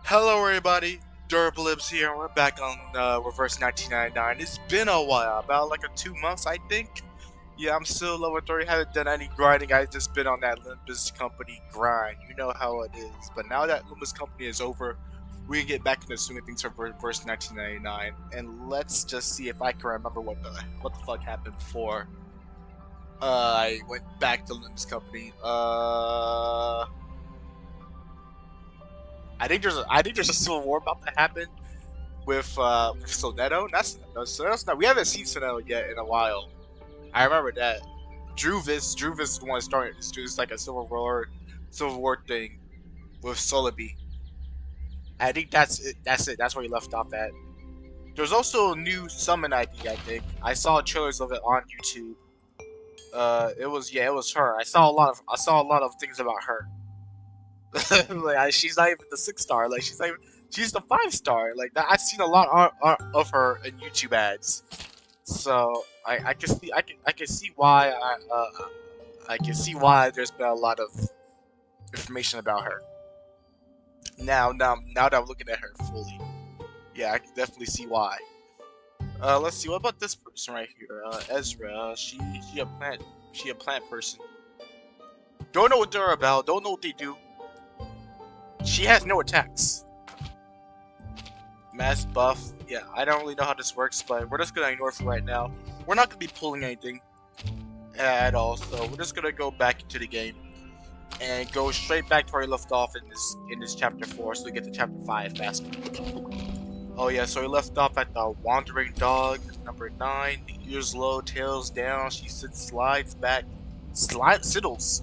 Hello everybody, Derpalypse here, and we're back on Reverse 1999. It's been a while, about like 2 months I think. Yeah, I'm still level 30, haven't done any grinding, I've just been on that Limbus Company grind. You know how it is. But now that Limbus Company is over, we can get back into swinging things for Reverse 1999. And let's just see if I can remember what the fuck happened before I went back to Limbus Company. I think there's a civil war about to happen with Soneto. That's not. We haven't seen Soneto yet in a while. I remember that. Druvis is the one starting to do like a civil war thing with Solaby. I think that's it. That's where he left off at. There's also a new summon ID. I think I saw trailers of it on YouTube. It was her. I saw a lot of things about her. Like she's not even the 6-star. Like she's the 5-star. Like that, I've seen a lot of her in YouTube ads. So I can see why I can see why there's been a lot of information about her. Now that I'm looking at her fully, yeah, I can definitely see why. Let's see. What about this person right here? Ezra. She a plant person. Don't know what they're about. Don't know what they do. She has no attacks. Mass buff. Yeah, I don't really know how this works, but we're just gonna ignore it for right now. We're not gonna be pulling anything at all, so we're just gonna go back into the game and go straight back to where we left off in this chapter 4, so we get to chapter 5 faster. Oh yeah, so we left off at the wandering dog, number 9. Ears low, tails down. She slides back. Siddles.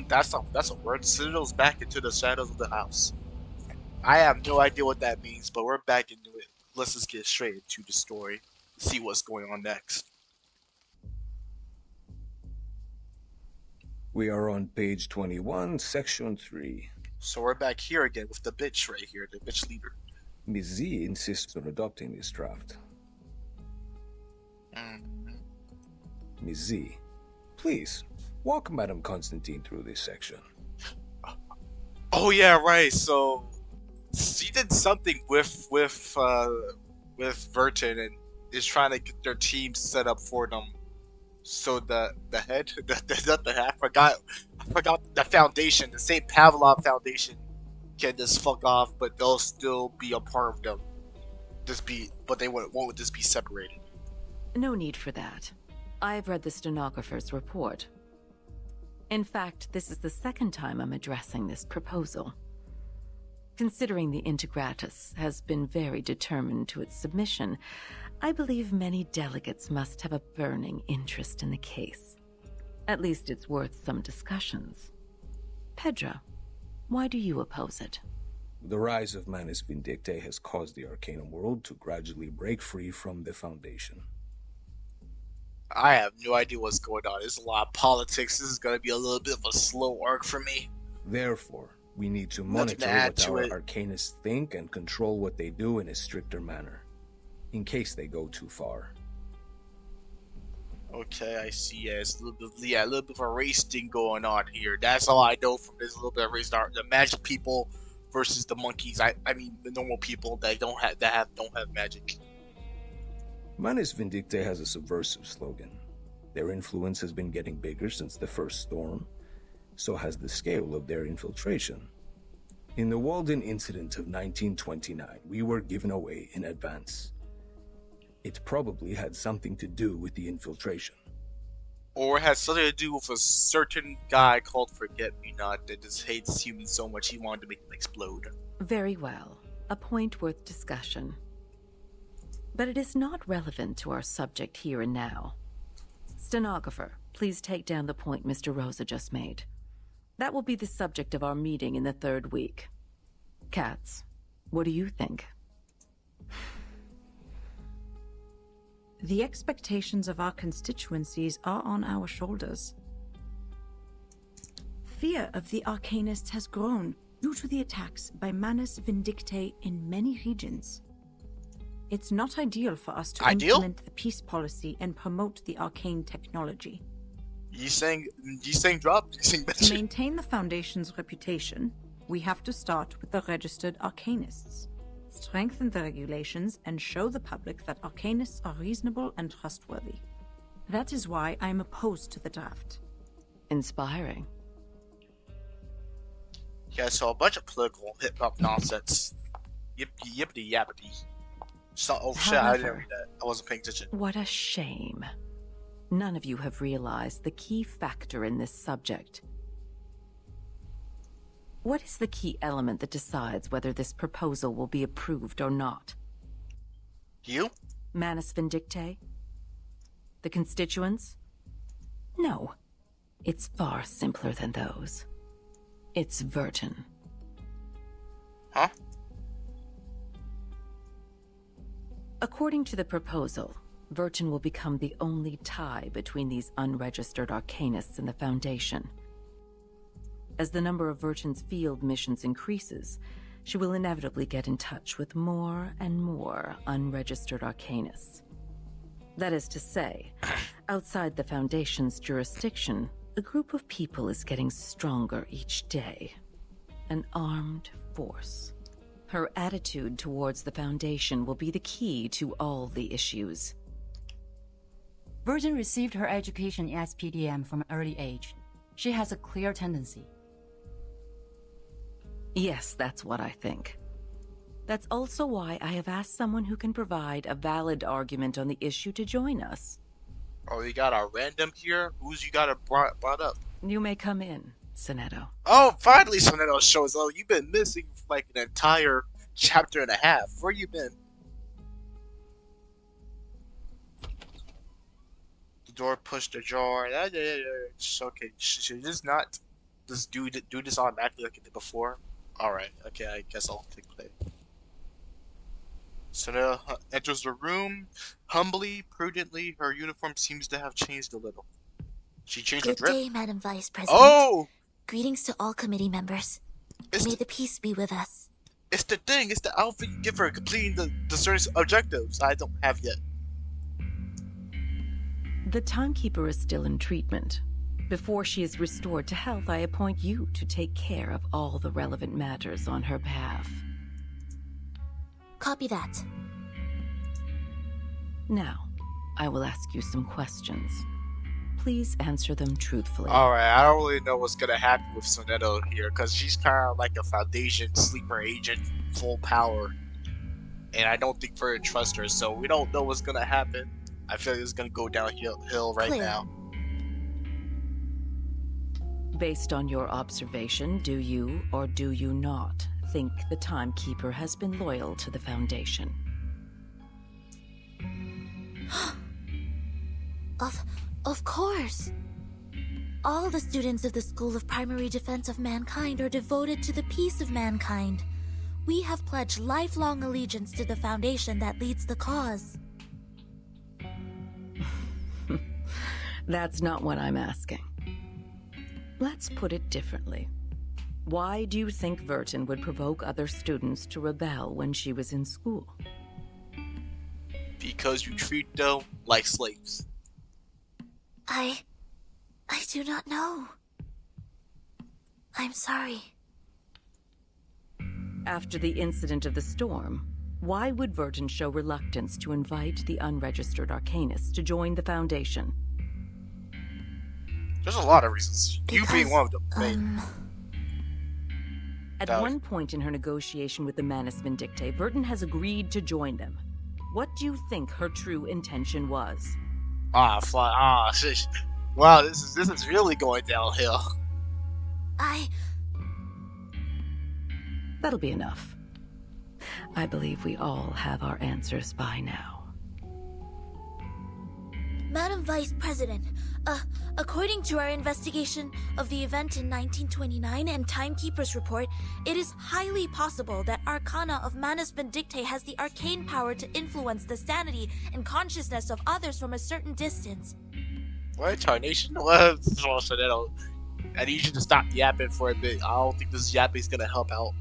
That's a word. Siddles back into the shadows of the house. I have no idea what that means, but we're back into it. Let's just get straight into the story. See what's going on next. We are on page 21, section 3. So we're back here again with the bitch right here, the bitch leader. Ms. Z insists on adopting this draft. Ms. Z, please, walk Madame Constantine through this section. Oh yeah, right, so she did something with Verton and is trying to get their team set up for them. So the head, I forgot the foundation, the St. Pavlov Foundation can just fuck off, but they'll still be a part of them. But they won't just be separated. No need for that. I've read the stenographer's report. In fact, this is the second time I'm addressing this proposal. Considering the Integratus has been very determined to its submission, I believe many delegates must have a burning interest in the case. At least it's worth some discussions. Pedro, why do you oppose it? The rise of Manus Vindictae has caused the Arcanum world to gradually break free from the Foundation. I have no idea what's going on. There's a lot of politics. This is going to be a little bit of a slow arc for me. Therefore, we need to monitor what our Arcanists think and control what they do in a stricter manner, in case they go too far. Okay, I see. Yeah, it's a little bit of a race thing going on here. That's all I know from this little bit of race. The magic people versus the monkeys. I mean, the normal people that don't have magic. Manus Vindictae has a subversive slogan. Their influence has been getting bigger since the first storm. So has the scale of their infiltration. In the Walden incident of 1929, we were given away in advance. It probably had something to do with the infiltration. Or it has something to do with a certain guy called Forget-Me-Not that just hates humans so much he wanted to make them explode. Very well. A point worth discussion. But it is not relevant to our subject here and now. Stenographer, please take down the point Mr. Rosa just made. That will be the subject of our meeting in the 3rd week. Katz, what do you think? The expectations of our constituencies are on our shoulders. Fear of the Arcanists has grown due to the attacks by Manus Vindictae in many regions. It's not ideal for us to implement the peace policy and promote the arcane technology. You saying drop? You saying to maintain the Foundation's reputation, We have to start with the registered arcanists. Strengthen the regulations and show the public that arcanists are reasonable and trustworthy. That is why I am opposed to the draft. Inspiring. Yeah, so a bunch of political hip-hop nonsense. Yippity-yappity. So, oh shit, I didn't read that. I wasn't paying attention. What a shame. None of you have realized the key factor in this subject. What is the key element that decides whether this proposal will be approved or not? You? Manus Vindictae? The constituents? No. It's far simpler than those. It's Vertin. Huh? According to the proposal, Vertin will become the only tie between these unregistered arcanists and the Foundation. As the number of Vertin's field missions increases, she will inevitably get in touch with more and more unregistered arcanists. That is to say, outside the Foundation's jurisdiction, a group of people is getting stronger each day. An armed force. Her attitude towards the Foundation will be the key to all the issues. Vertin received her education in SPDM from an early age. She has a clear tendency. Yes, that's what I think. That's also why I have asked someone who can provide a valid argument on the issue to join us. Oh, you got a random here? Who's you got brought up? You may come in, Sonetto. Oh, finally Sonetto shows up. You've been missing for like an entire chapter and a half. Where you been? The door pushed ajar. It's okay. Should just not just do this automatically like it did before? Alright, okay, I guess I'll take play. Sonetto enters the room. Humbly, prudently, her uniform seems to have changed a little. She changed her drip? Good day, Madam Vice President. Oh! Greetings to all committee members. May the peace be with us. It's the thing, it's the outfit you give her completing the certain objectives I don't have yet. The Timekeeper is still in treatment. Before she is restored to health, I appoint you to take care of all the relevant matters on her behalf. Copy that. Now, I will ask you some questions. Please answer them truthfully. Alright, I don't really know what's gonna happen with Sonetto here, because she's kind of like a Foundation sleeper agent, full power. And I don't think Fur trusts her, so we don't know what's gonna happen. I feel like it's gonna go downhill right Clear. now. Based on your observation, do you or do you not think the Timekeeper has been loyal to the Foundation? Of course. All the students of the School of Primary Defense of Mankind are devoted to the peace of mankind. We have pledged lifelong allegiance to the Foundation that leads the cause. That's not what I'm asking. Let's put it differently. Why do you think Vertin would provoke other students to rebel when she was in school? Because you treat them like slaves. I do not know. I'm sorry. After the incident of the storm, why would Vertin show reluctance to invite the unregistered arcanists to join the Foundation? There's a lot of reasons. You Because, being one of them. At one point in her negotiation with the Manus Vindictae, Vertin has agreed to join them. What do you think her true intention was? Shit. Wow, this is really going downhill. That'll be enough. I believe we all have our answers by now. Madam Vice President, according to our investigation of the event in 1929 and Timekeeper's report, it is highly possible that Arcana of Manus Vindictae has the arcane power to influence the sanity and consciousness of others from a certain distance. What? Tarnation? What? I need you to stop yapping for a bit. I don't think this yapping's gonna help out.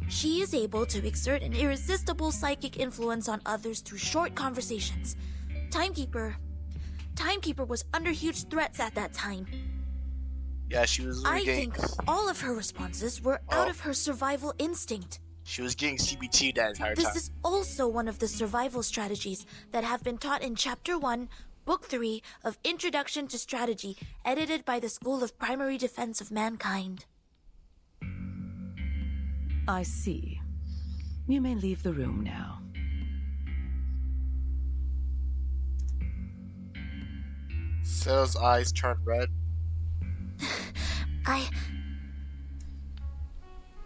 She is able to exert an irresistible psychic influence on others through short conversations. Timekeeper was under huge threats at that time. Yeah, she was I getting... think all of her responses were out of her survival instinct. She was getting CBT that entire time. This is also one of the survival strategies that have been taught in Chapter 1, Book 3 of Introduction to Strategy, edited by the School of Primary Defense of Mankind. I see. You may leave the room now. Sarah's eyes turned red.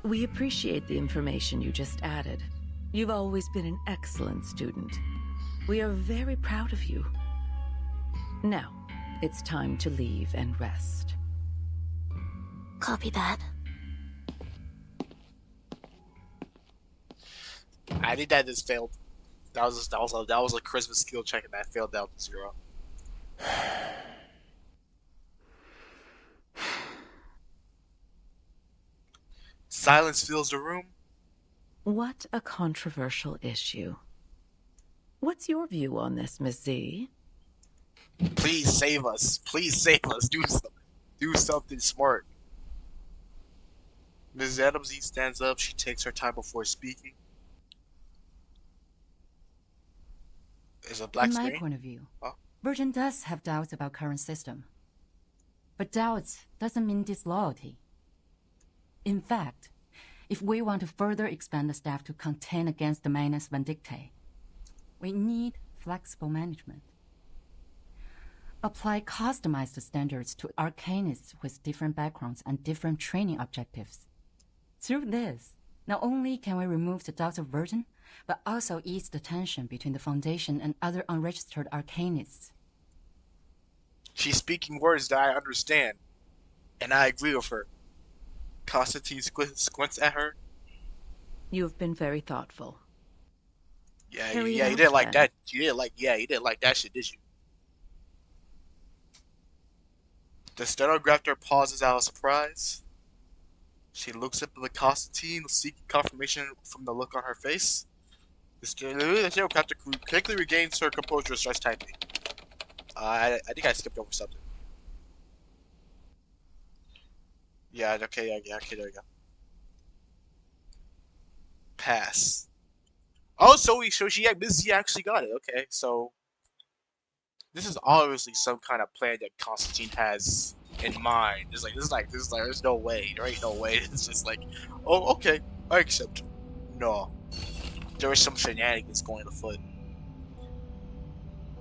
We appreciate the information you just added. You've always been an excellent student. We are very proud of you. Now, it's time to leave and rest. Copy that. I think that just failed. That was a Christmas skill check and that failed down to 0. Silence fills the room. What a controversial issue. What's your view on this, Miss Z? Please save us. Please save us. Do something smart. Ms. Adams stands up. She takes her time before speaking. There's a black screen. In my point of view, Virgin does have doubts about current system. But doubts doesn't mean disloyalty. In fact, if we want to further expand the staff to contend against the Manus Vindictae, we need flexible management. Apply customized standards to arcanists with different backgrounds and different training objectives. Through this, not only can we remove the doubts of Virgin, but also ease the tension between the Foundation and other unregistered arcanists. She's speaking words that I understand, and I agree with her. Constantine squints at her. You've been very thoughtful. Yeah, you didn't like that. You didn't like that shit, did you? The stenographer pauses out of surprise. She looks up at the Constantine, seeking confirmation from the look on her face. The stenographer quickly regains her composure and starts typing. I think I skipped over something. Yeah, okay, there we go. Pass. Oh, so Miss Z actually got it. Okay, so this is obviously some kind of plan that Constantine has in mind. This is like, there's no way. There ain't no way. It's just like, oh, okay, I accept. No, there is some shenanigans going afoot.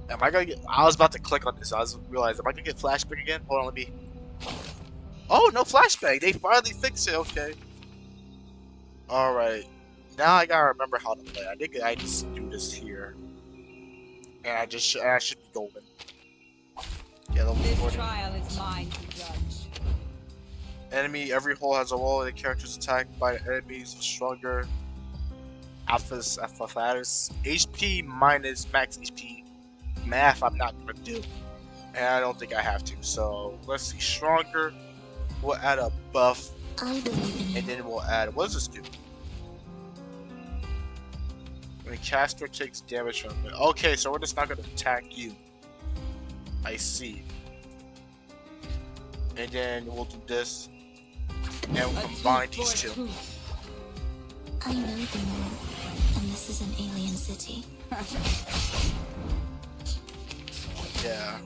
Am I gonna get? I was about to click on this. I was realizing, am I gonna get flashback again? Hold on, let me. Oh, no flashback. They finally fixed it. Okay. All right. Now I gotta remember how to play. I think I just do this here, and I should be golden. Yeah, this trial is mine to judge. Enemy. Every hole has a wall. The characters attacked by enemies stronger. Alphas, HP minus max HP. Math I'm not gonna do, and I don't think I have to. So let's see. Stronger. We'll add a buff, and then we'll add. What does this do? When a caster takes damage from it. Okay, so we're just not gonna attack you. I see. And then we'll do this, and we'll combine these two. I know the moon, and this is an alien city. Yeah.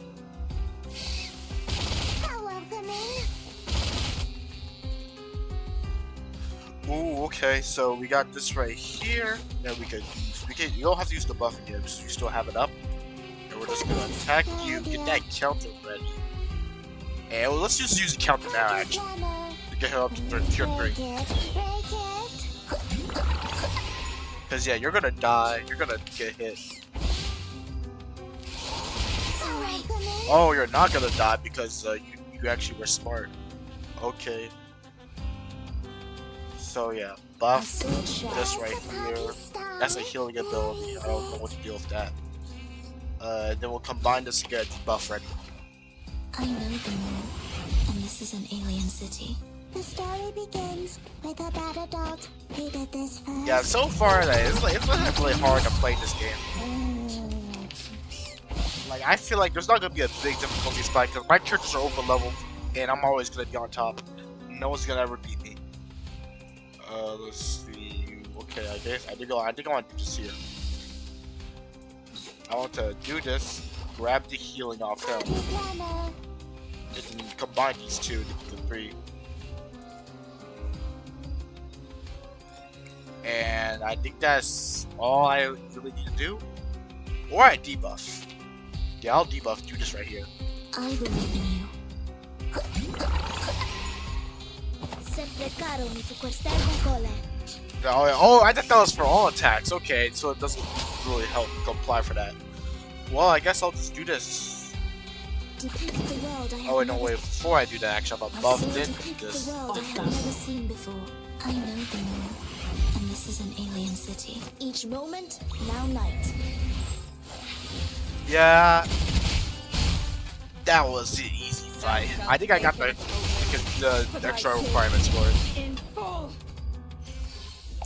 Ooh, okay, so we got this right here that we could use. You don't have to use the buff again, because you still have it up. And we're just gonna attack you, get that counter ready. And well, let's just use the counter now, actually, to get her up to tier 3. Because, yeah, you're gonna die, you're gonna get hit. Oh, you're not gonna die because you actually were smart. Okay. So yeah, buff this right here. That's a healing ability. I don't know what to do with that. Then we'll combine this to get a buff ready. I know the moon, and this is an alien city. The story begins with a bad adult who did this first. Yeah, so far it's not really hard to play this game. Like I feel like there's not gonna be a big difficulty spike because my characters are over leveled and I'm always gonna be on top. No one's gonna ever beat me. Let's see. Okay, I think I want to do this here. I want to do this. Grab the healing off him. And then combine these two to get the 3. And I think that's all I really need to do. Or I debuff. Yeah, I'll debuff. Do this right here. I believe in you. Oh, I thought that was for all attacks. Okay, so it doesn't really help apply for that. Well, I guess I'll just do this. Oh wait, no, wait. Before I do that, actually, I'm above then this. I know the moon, and this is an alien city. Each moment, now night. Yeah, that was an easy fight. I think I got the extra requirements for it.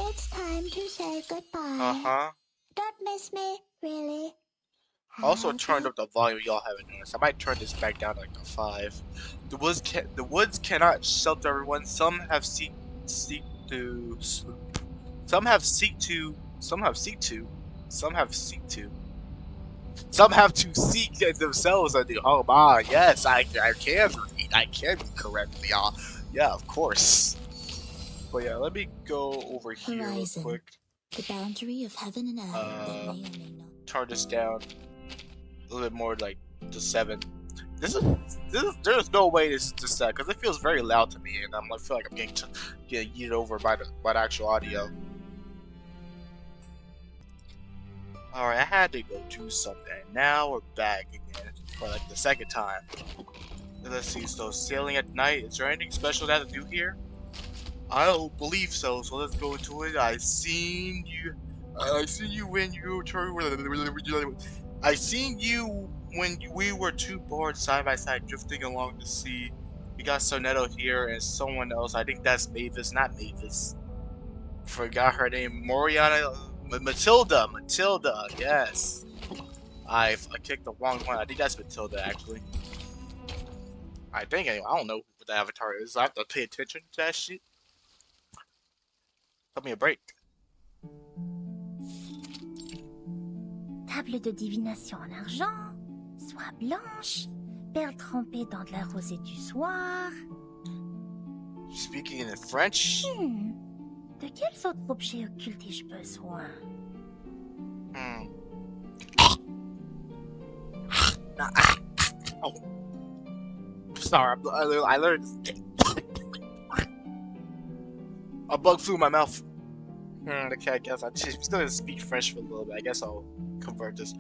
It's time to say goodbye. Uh-huh. Don't miss me, really. I also turned up the volume, y'all haven't noticed. I might turn this back down to like a 5. The woods cannot shelter everyone. Some have seek to seek themselves a new home. Ah, yes, I can read. I can be correct, y'all. Yeah, of course. But yeah, let me go over here real quick. The boundary of heaven and earth that may or may not. Turn this down a little bit more, like to 7. There's no way this to set because it feels very loud to me, and I feel like I'm getting yeeted over by the actual audio. Alright, I had to go do something. Now we're back again for like the 2nd time. Let's see, so sailing at night, is there anything special that to do here? I don't believe so, so let's go into it. I seen you when we were 2 boards side by side drifting along the sea. We got Sonetto here and someone else. I think that's Mavis, not Mavis. Forgot her name. Matilda, yes. I kicked the wrong one. I think that's Matilda, actually. I think anyway. I don't know what the avatar is. I have to pay attention to that shit. Give me a break. Table de divination en argent, soie blanche, perles trempées dans de la rosée du soir. Speaking in French? De quels autres objets occultes ai-je besoin? Oh. Sorry, I learned. A bug flew in my mouth. Okay, I guess I'm just gonna speak French for a little bit. I guess I'll convert this.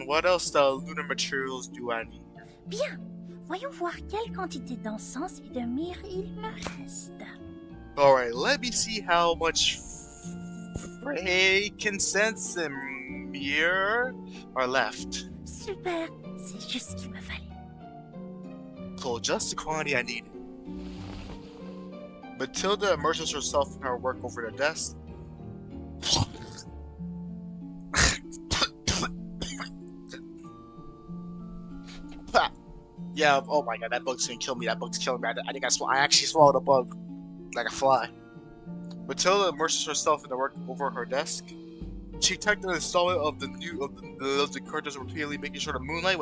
What else lunar materials do I need? Bien, voyons voir quelle quantité d'encens et de myrrhe il me reste. Alright, let me see how much frankincense and myrrh are left. Super, c'est juste ce qu'il me fallait. Cool, just the quantity I needed. Matilda immerses herself in her work over the desk. Yeah, oh my god, that bug's gonna kill me. That bug's killing me. I think I actually swallowed a bug. Like a fly. Matilda immerses herself in the work over her desk. She typed an installment of the cartridge repeatedly, making sure the moonlight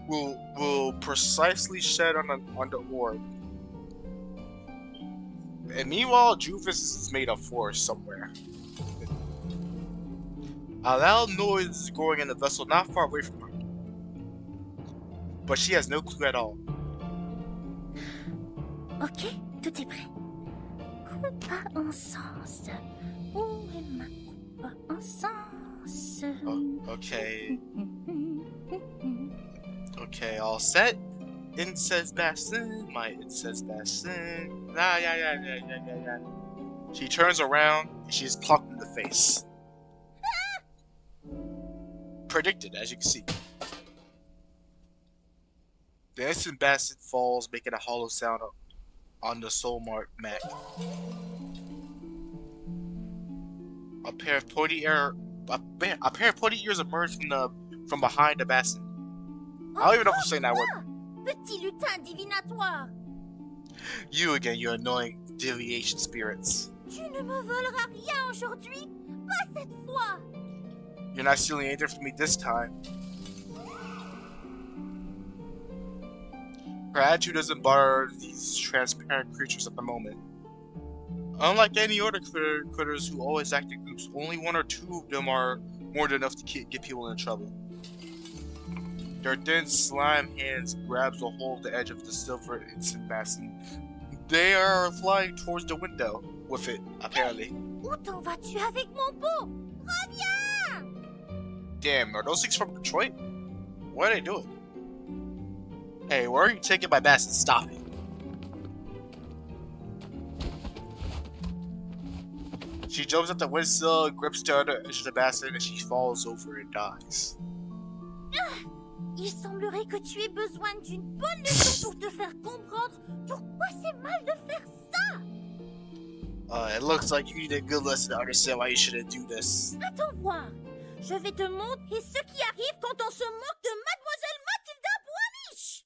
will precisely shed on the orb. And meanwhile, Juvis is made of force somewhere. A loud noise is growing in the vessel not far away from her. But she has no clue at all. Ok, tout est prêt. Coupe à encens. Où est ma coupe à encens? Okay. Okay, all set. Incense bassin, my incense bassin. Yeah. She turns around and she's clocked in the face. Predicted, as you can see. The incense bassin falls, making a hollow sound on the soul mat. A pair of pointy ears emerge from behind the basin. I don't even know if I'm saying that word. petit lutin divinatoire. You again, you annoying deviation spirits. Tu ne me voleras rien aujourd'hui, pas cette fois. You're not stealing anything from me this time. Her attitude doesn't bother these transparent creatures at the moment. Unlike any other critters who always act in groups, only one or two of them are more than enough to get people in trouble. Their thin slime hands grabs a hold of the edge of the silver incense mask, and they are flying towards the window with it, apparently. Où t'en vas-tu avec mon pot? Reviens! Damn, are those things from Detroit? What are they doing? Hey, where are you taking my basket? Stop it. She jumps at the windsill, grips the other edge of the basket, and she falls over and dies. Il semblerait que tu aies besoin d'une bonne leçon pour te faire comprendre pourquoi c'est mal de faire ça. It looks like you need a good lesson to understand why you shouldn't do this. Attends voir. Je vais te montrer ce qui arrive quand on se moque de Mademoiselle Matilda Bois-Riche.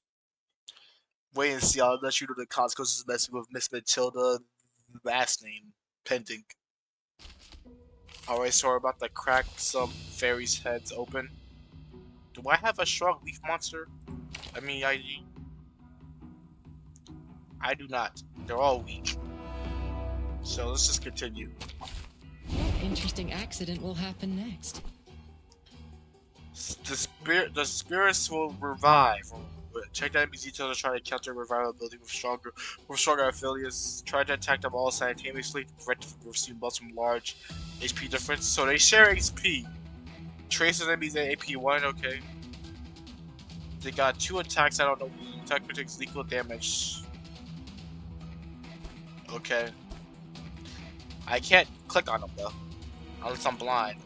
Wait and see, I'll let you know the consequences of messing with Miss Matilda, last name, pending. Alright, so we're about to crack some fairies' heads open. Do I have a strong leaf monster? I mean, I do not. They're all weak. So let's just continue. What interesting accident will happen next? The spirits will revive. Check the enemy's details to try to counter revivability with stronger affiliates. Try to attack them all simultaneously to prevent them from receiving buffs from large HP difference. So they share HP. Traces enemies at AP 1, okay. They got 2 attacks, I don't know. Attack takes equal damage. Okay. I can't click on them though. Unless I'm blind.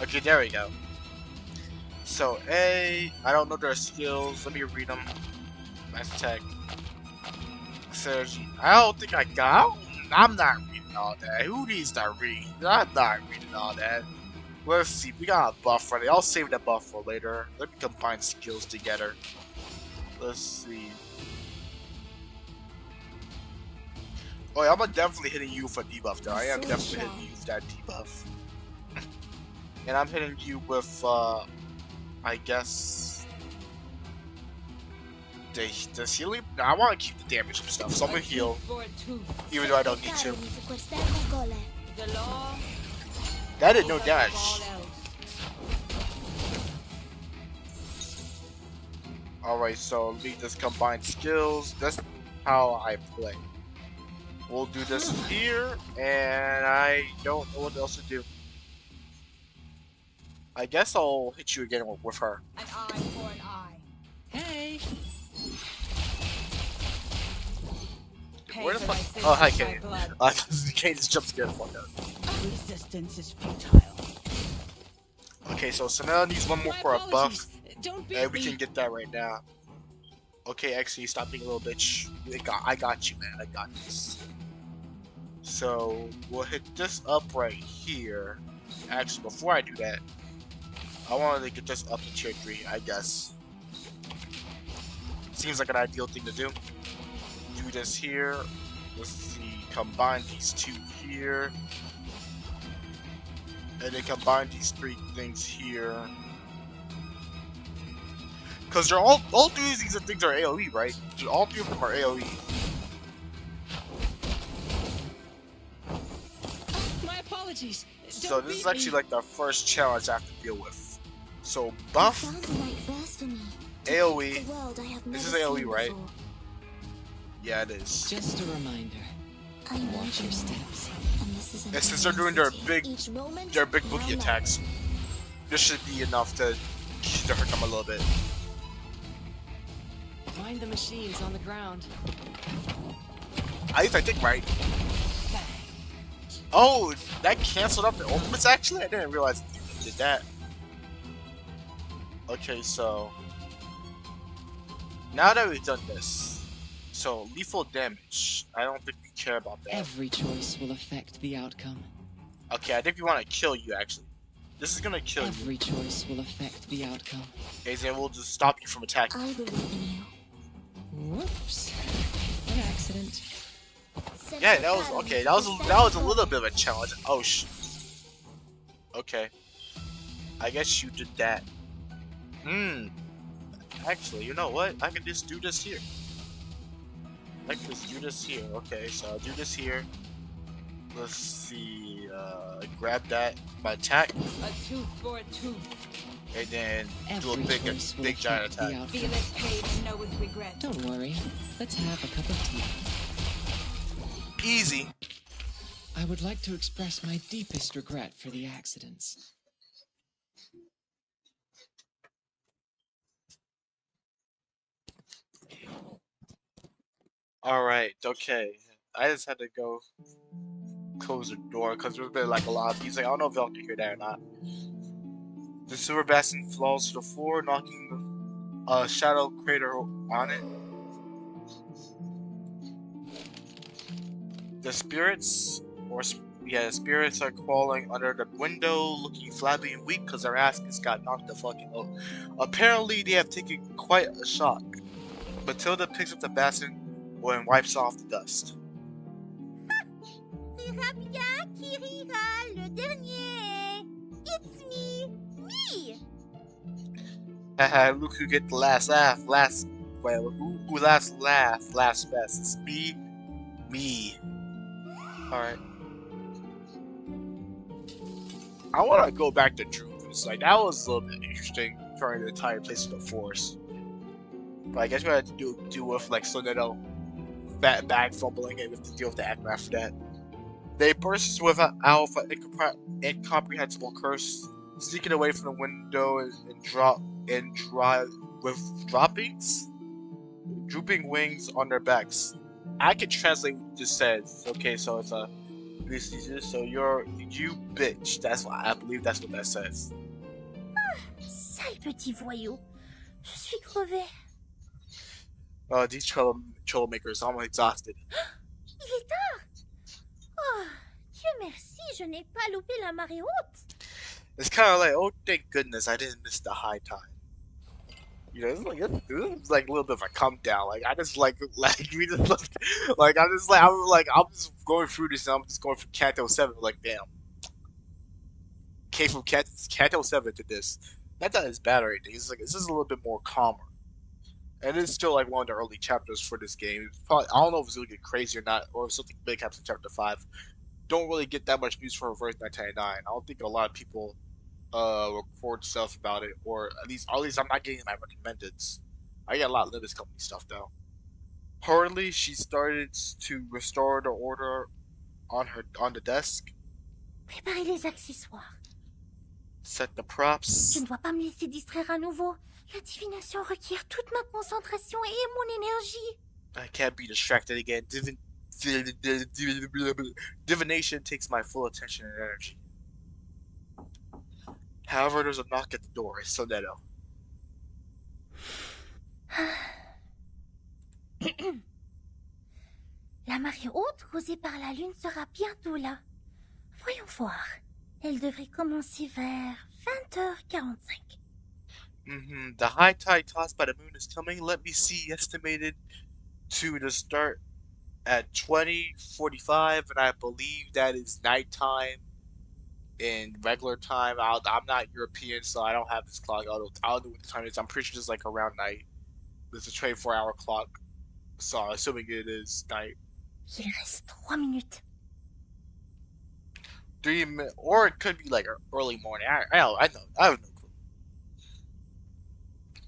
Okay, there we go. So I don't know their skills. Let me read them. Max attack. Synergy. I don't think I got. I'm not reading all that. Who needs to read? I'm not reading all that. Let's see. We got a buff ready. I'll save that buff for later. Let me combine skills together. Let's see. Oh yeah, I'm definitely hitting you for debuff though. I am definitely hitting you with that debuff. And I'm hitting you with I guess the healing. No, I want to keep the damage and stuff, so I'm gonna heal, even though I don't need to. That did no damage. Alright, so let me just combine skills. That's how I play. We'll do this here, and I don't know what else to do. I guess I'll hit you again with her. An eye for an eye. Hey! Where the fuck? Oh, hi, Kane. Kane just jumps scared the fuck out. Resistance is futile. Okay, so Sonella needs one more for a buff. And we can get that right now. Okay, actually, stop being a little bitch. I got you, man. I got this. So, we'll hit this up right here. Actually, before I do that, I wanted to get this up to tier 3, I guess. Seems like an ideal thing to do. Do this here. Let's see. Combine these 2 here. And then combine these 3 things here. Because they're all 3 of these things are AoE, right? All 3 of them are AoE. My apologies. So this is actually like the first challenge I have to deal with. So buff, AoE. This is AoE, right? Yeah, it is. Just a reminder. Watch your steps. And since they're doing their big boogie attacks, this should be enough to hurt them a little bit. Mind the machines on the ground. At least I think right. Oh, that canceled out the ultimates actually? I didn't realize it did that. Okay, so now that we've done this, so lethal damage, I don't think we care about that. Every choice will affect the outcome. Okay, I think we want to kill you actually. This is gonna kill you. Every choice will affect the outcome. Okay, then we'll just stop you from attacking. I believe in you. Whoops. An accident. Yeah, that was okay. That was a little bit of a challenge. Oh Okay. I guess you did that. Actually, you know what? I can just do this here. I can just do this here. Okay, so I'll do this here. Let's see. Grab that. My attack. A tooth for a tooth. And then do a Every big choice will giant affect the attack. outcome. Feel it paid, know with regret. Don't worry. Let's have a cup of tea. Easy. I would like to express my deepest regret for the accidents. Alright, okay. I just had to go close the door because there's been like a lot of music. I don't know if y'all can hear that or not. The silver bastion falls to the floor, knocking a shadow crater on it. The spirits, spirits are crawling under the window, looking flabby and weak because their asses got knocked the fucking out. Apparently, they have taken quite a shock. Matilda picks up the bastion and wipes off the dust. Rira bien qui rira le dernier. It's me. Me. Haha, look who get the last laugh. Who last laugh last best? It's me. Alright. I want to go back to Druvis. Like, that was a little bit interesting, trying the entire place with the force. But I guess we had to do with, like, Sonetto bag fumbling and we have to deal with the actor after that. They burst with an alpha incomprehensible curse, sneaking away from the window and drooping wings on their backs. I can translate what this says. Okay, so it's so you bitch. That's what I believe. That's what that says. Sale petit voyou. Je suis crevé. These trollmakers. I'm exhausted. Il est tard. Oh, Dieu merci, je n'ai pas loupé la marée haute. It's kind of like, oh, thank goodness I didn't miss the high tide. You know, it's like a little bit of a come down. Like I just like we just I'm just going through this. And I'm just going from Canto 7. Like damn, came from Canto 7 to this. Not that it's bad or anything. It's like it's just a little bit more calmer. And it's still like one of the early chapters for this game. It's probably, I don't know if it's gonna get crazy or not, or if something big happens in chapter 5. Don't really get that much news from Reverse 1999. I don't think a lot of people record stuff about it, or at least I'm not getting my recommendeds. I get a lot of Linus Company stuff though. Hurriedly, she started to restore the order on the desk. Préparez les accessoires. Set the props. Je ne dois pas me laisser distraire à nouveau. La divination requiert toute ma concentration et mon énergie. I can't be distracted again. Divination takes my full attention and energy. However, there's a knock at the door. It's Sonetto. La marée haute causée par la lune sera bientôt là. Voyons voir. Elle devrait commencer vers 20h45. The high tide caused by the moon is coming. Let me see. Estimated to start at 20:45, and I believe that is nighttime in regular time. I'm not European, so I don't have this clock. I don't know what the time is. I'm pretty sure it's like around night. It's a 24-hour clock, so I'm assuming it is night. Il reste 3 minutes. 3 minutes, or it could be like early morning. I have no clue.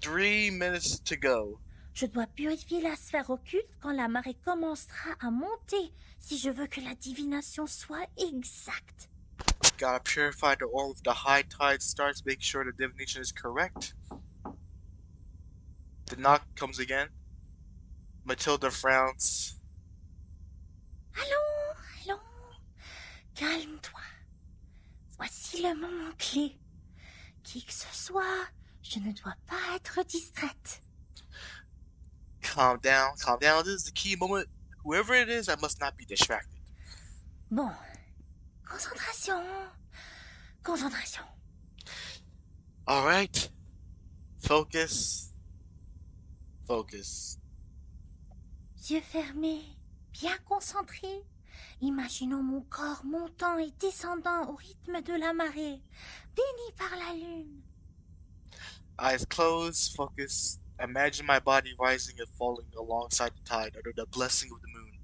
3 minutes to go. Je dois purifier la sphère occulte quand la marée commencera à monter, si je veux que la divination soit exacte. Gotta purify the orb if the high tide starts. Make sure the divination is correct. The knock comes again. Matilda frowns. Allons. Calme-toi. Voici le moment clé. Qui que ce soit, je ne dois pas être distraite. Calm down. This is the key moment. Whoever it is, I must not be distracted. Bon. Concentration. Alright. Focus. yeux fermés, bien concentrés, imaginons mon corps montant et descendant au rythme de la marée, béni par la lune. Eyes closed, focus. Imagine my body rising and falling alongside the tide under the blessing of the moon.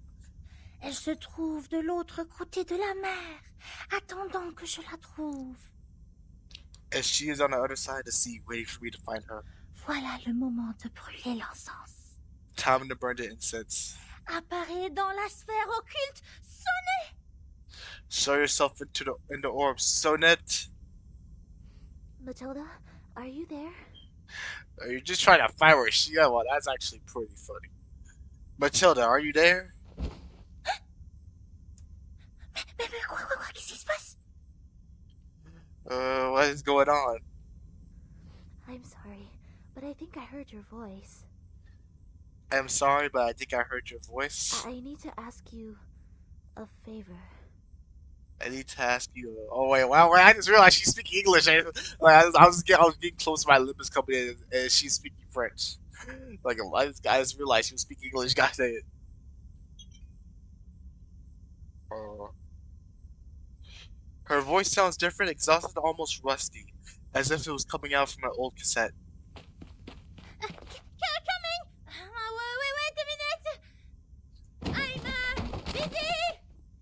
Elle se trouve de l'autre côté de la mer, attendant que je la trouve. And she is on the other side of the sea, waiting for me to find her. Voilà le moment de brûler l'encens. Time to burn the incense. Apparaît dans la sphère occulte, Sonnet! Show yourself in the orb, Sonnet. Matilda, are you there? You're just trying to find where she is. Well, that's actually pretty funny. Matilda, are you there? Mais quoi, qu'est-ce qui se passe? What is going on? I'm sorry, but I think I heard your voice. I'm sorry, but I think I heard your voice. I need to ask you a favor. I need to ask you. Oh wait, wow! I just realized she's speaking English. I was getting close to my lips coming in, and she's speaking French. Like I just realized she was speaking English. God dang it. Her voice sounds different, exhausted, almost rusty, as if it was coming out from an old cassette. Coming! Wait a minute! I'm busy!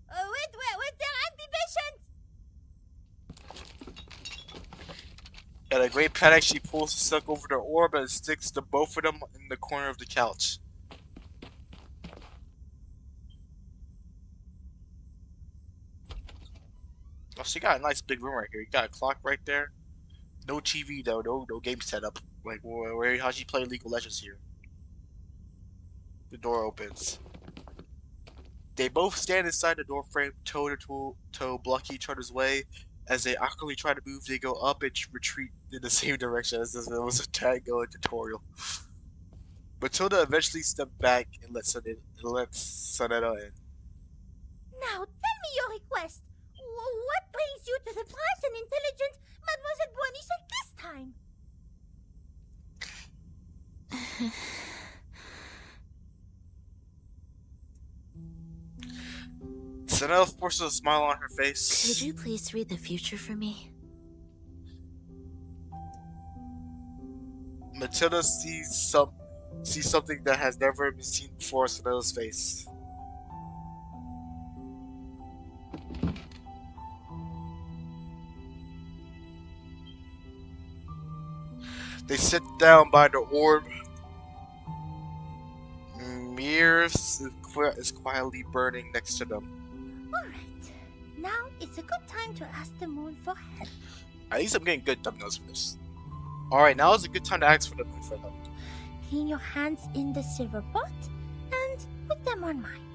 Wait, there anti-patients! In a great panic, she pulls the silk over the orb and sticks the both of them in the corner of the couch. Oh, she got a nice big room right here. You got a clock right there. No TV though. No game setup. Like how'd she play League of Legends here? The door opens. They both stand inside the door frame, toe to toe, blocking each other's way. As they awkwardly try to move, they go up and retreat in the same direction as if it was a Tango tutorial. Matilda eventually stepped back and let Sonetta in. Now, tell me your request. What brings you to the bright and intelligent Mademoiselle Boisniche at this time? Sonetta forces a smile on her face. Could you please read the future for me? Matilda sees something that has never been seen before in Sonetta's face. They sit down by the orb. Mirrors is quietly burning next to them. Alright, now it's a good time to ask the moon for help. At least I'm getting good thumbnails for this. Alright, now is a good time to ask for the moon for help. Clean your hands in the silver pot and put them on mine.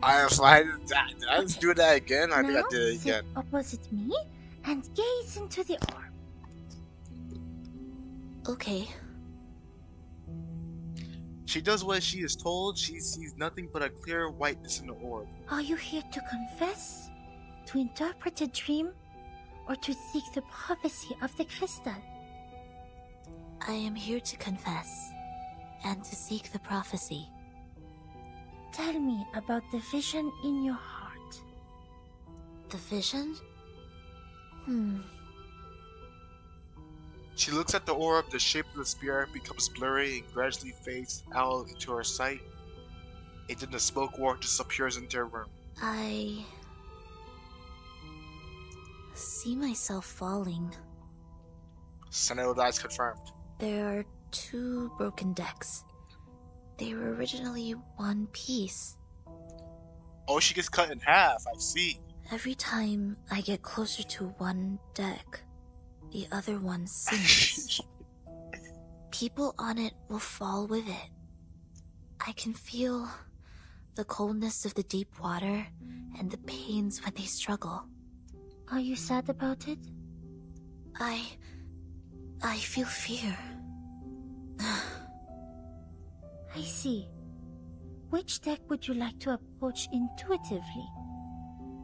Did I just do that again? I think I did it again. Sit opposite me and gaze into the orb. Okay. She does what she is told. She sees nothing but a clear whiteness in the orb. Are you here to confess, to interpret a dream, or to seek the prophecy of the crystal? I am here to confess, and to seek the prophecy. Tell me about the vision in your heart. The vision? She looks at the orb, the shape of the spear becomes blurry and gradually fades out into her sight. And then the smoke wall disappears into her room. I see myself falling. Sonetta's eyes confirmed. There are 2 broken decks. They were originally one piece. Oh, she gets cut in half, I see. Every time I get closer to one deck, the other one sinks. People on it will fall with it. I can feel the coldness of the deep water and the pains when they struggle. Are you sad about it? I feel fear. I see. Which deck would you like to approach intuitively?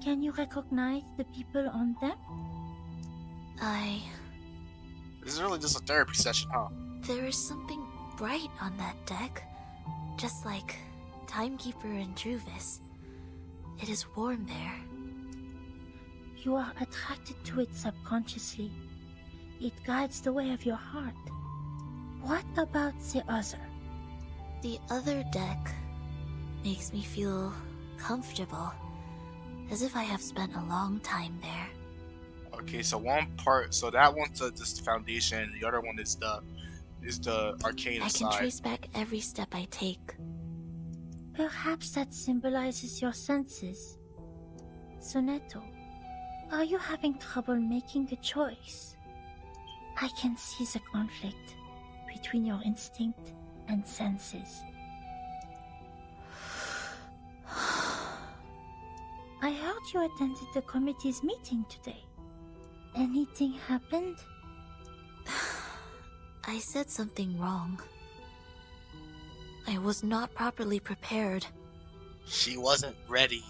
Can you recognize the people on them? This is really just a therapy session, huh? There is something bright on that deck. Just like Timekeeper and Druvis, it is warm there. You are attracted to it subconsciously. It guides the way of your heart. What about the other? The other deck makes me feel comfortable, as if I have spent a long time there. Okay, so one part, so that one's just the foundation, the other one is the arcane I side. can trace back every step I take. Perhaps that symbolizes your senses. Sonetto, are you having trouble making a choice? I can see the conflict between your instinct and senses. I heard you attended the committee's meeting today. Anything happened? I said something wrong. I was not properly prepared. She wasn't ready.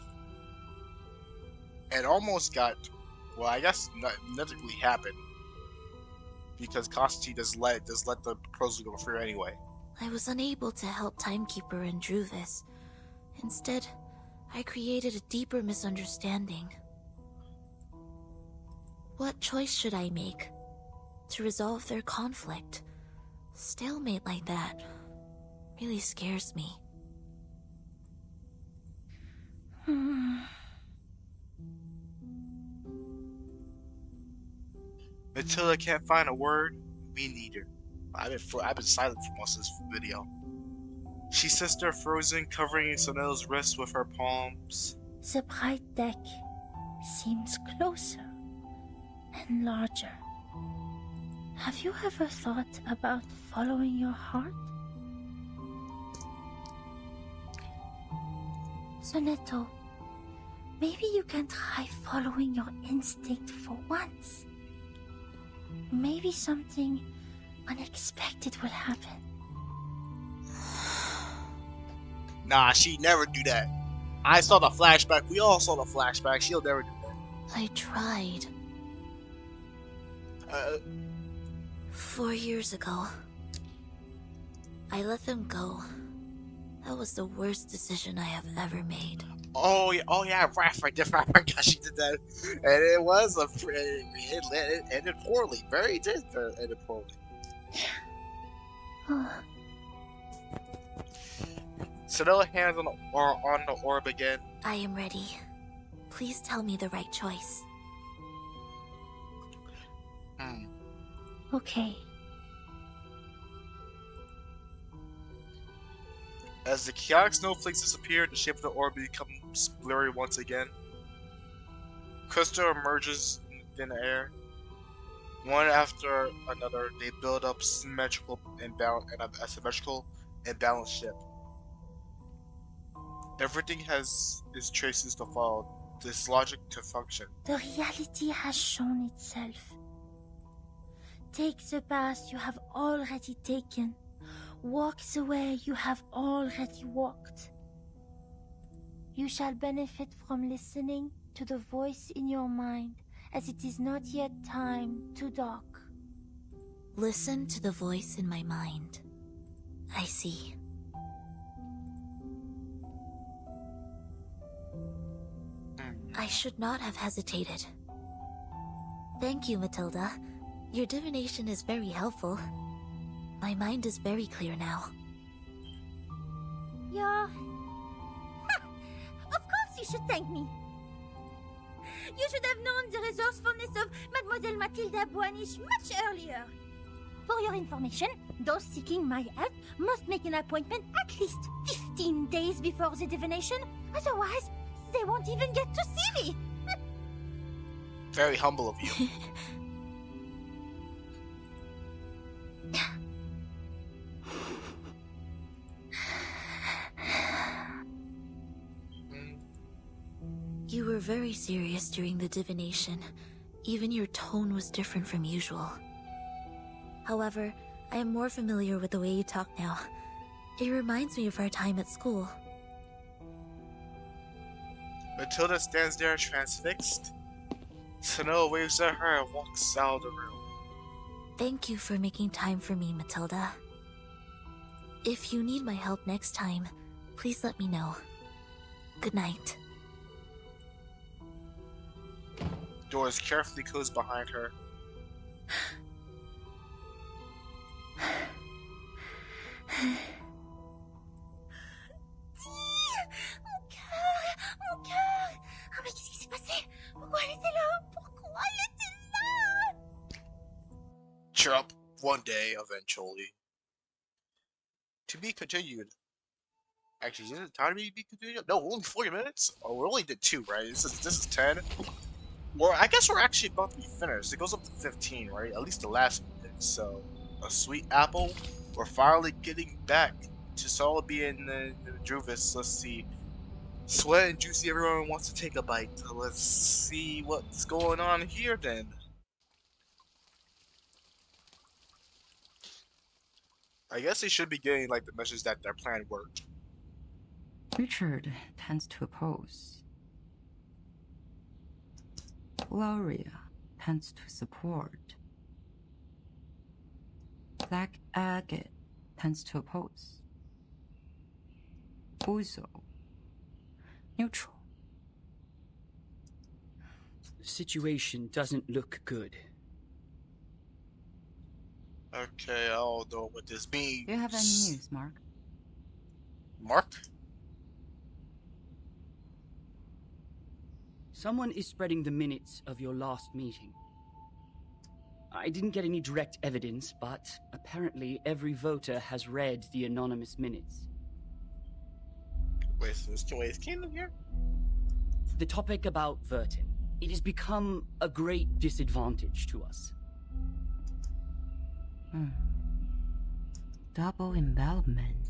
It almost got, well, I guess nothing really happened. Because Constantine just let the proposal go through anyway. I was unable to help Timekeeper and Druvis. Instead, I created a deeper misunderstanding. What choice should I make to resolve their conflict? Stalemate like that really scares me. Matilda can't find a word. Me neither. I've been silent for most of this video. She sits there frozen, covering Sonetto's wrist with her palms. The bright deck seems closer and larger. Have you ever thought about following your heart? Sonetto, maybe you can try following your instinct for once. Maybe something unexpected will happen. Nah, she'd never do that. I saw the flashback. We all saw the flashback. She'll never do that. I tried. 4 years ago, I let them go. That was the worst decision I have ever made. Oh yeah, I forgot she did that, and it was it ended poorly. Very did ended poorly. Sonetto hands on the orb again. I am ready. Please tell me the right choice. Okay. As the chaotic snowflakes disappear, the shape of the orb becomes blurry once again. Crystal emerges in thin air. One after another, they build up symmetrical and a symmetrical and balanced ship. Everything has its traces to follow, this logic to function. The reality has shown itself. Take the path you have already taken. Walk the way you have already walked. You shall benefit from listening to the voice in your mind, as it is not yet time to dock. Listen to the voice in my mind. I see. I should not have hesitated. Thank you, Matilda. Your divination is very helpful. My mind is very clear now. Yeah. Of course you should thank me. You should have known the resourcefulness of Mademoiselle Matilda Boanish much earlier. For your information, those seeking my help must make an appointment at least 15 days before the divination. Otherwise, they won't even get to see me. Very humble of you. You were very serious during the divination. Even your tone was different from usual. However, I am more familiar with the way you talk now. It reminds me of our time at school. Matilda stands there transfixed. Sonetto waves at her and walks out of the room. Thank you for making time for me, Matilda. If you need my help next time, please let me know. Good night. Door is carefully closed behind her. Mon cœur. Ah mais qu'est-ce qui s'est passé? Pourquoi elle était là? Pourquoi elle était là? Cheer up. One day, eventually. To be continued. Actually, is it time to be continued? No, only 40 minutes? Oh, we only did 2, right? This is 10. Or I guess we're actually about to be finished. It goes up to 15, right? At least the last minute. So, a sweet apple. We're finally getting back to Solby and Druvis. Let's see. Sweat and Juicy, everyone wants to take a bite. So let's see what's going on here then. I guess they should be getting like the message that their plan worked. Richard tends to oppose. Gloria tends to support. Black Agate tends to oppose. Uzo, neutral. The situation doesn't look good. Okay, I don't know what this means. Do you have any news, Mark? Mark? Someone is spreading the minutes of your last meeting. I didn't get any direct evidence, but apparently every voter has read the anonymous minutes. Wait, is Keenan here? The topic about Vertin. It has become a great disadvantage to us. Double envelopment.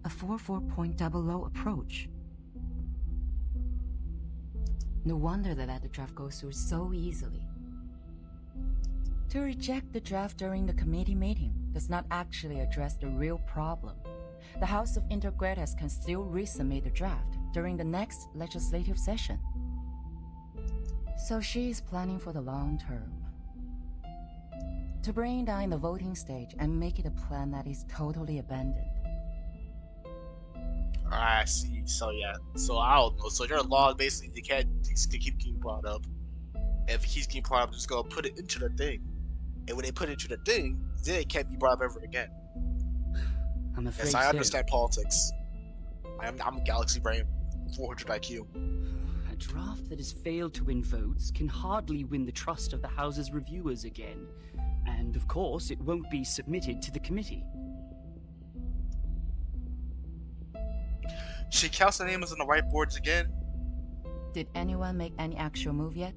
A 4.00 approach. No wonder that the draft goes through so easily. To reject the draft during the committee meeting does not actually address the real problem. The House of Intergrates can still resubmit the draft during the next legislative session. So she is planning for the long term. To bring down the voting stage and make it a plan that is totally abandoned. I see. So yeah. So I don't know. So your law basically they can't keep getting brought up. If it keeps getting brought up, just go put it into the thing. And when they put it into the thing, then it can't be brought up ever again. I'm afraid yes, I understand politics. I'm Galaxy Brain, 400 IQ. A draft that has failed to win votes can hardly win the trust of the House's reviewers again. And of course, it won't be submitted to the committee. She counts the names on the whiteboards again. Did anyone make any actual move yet?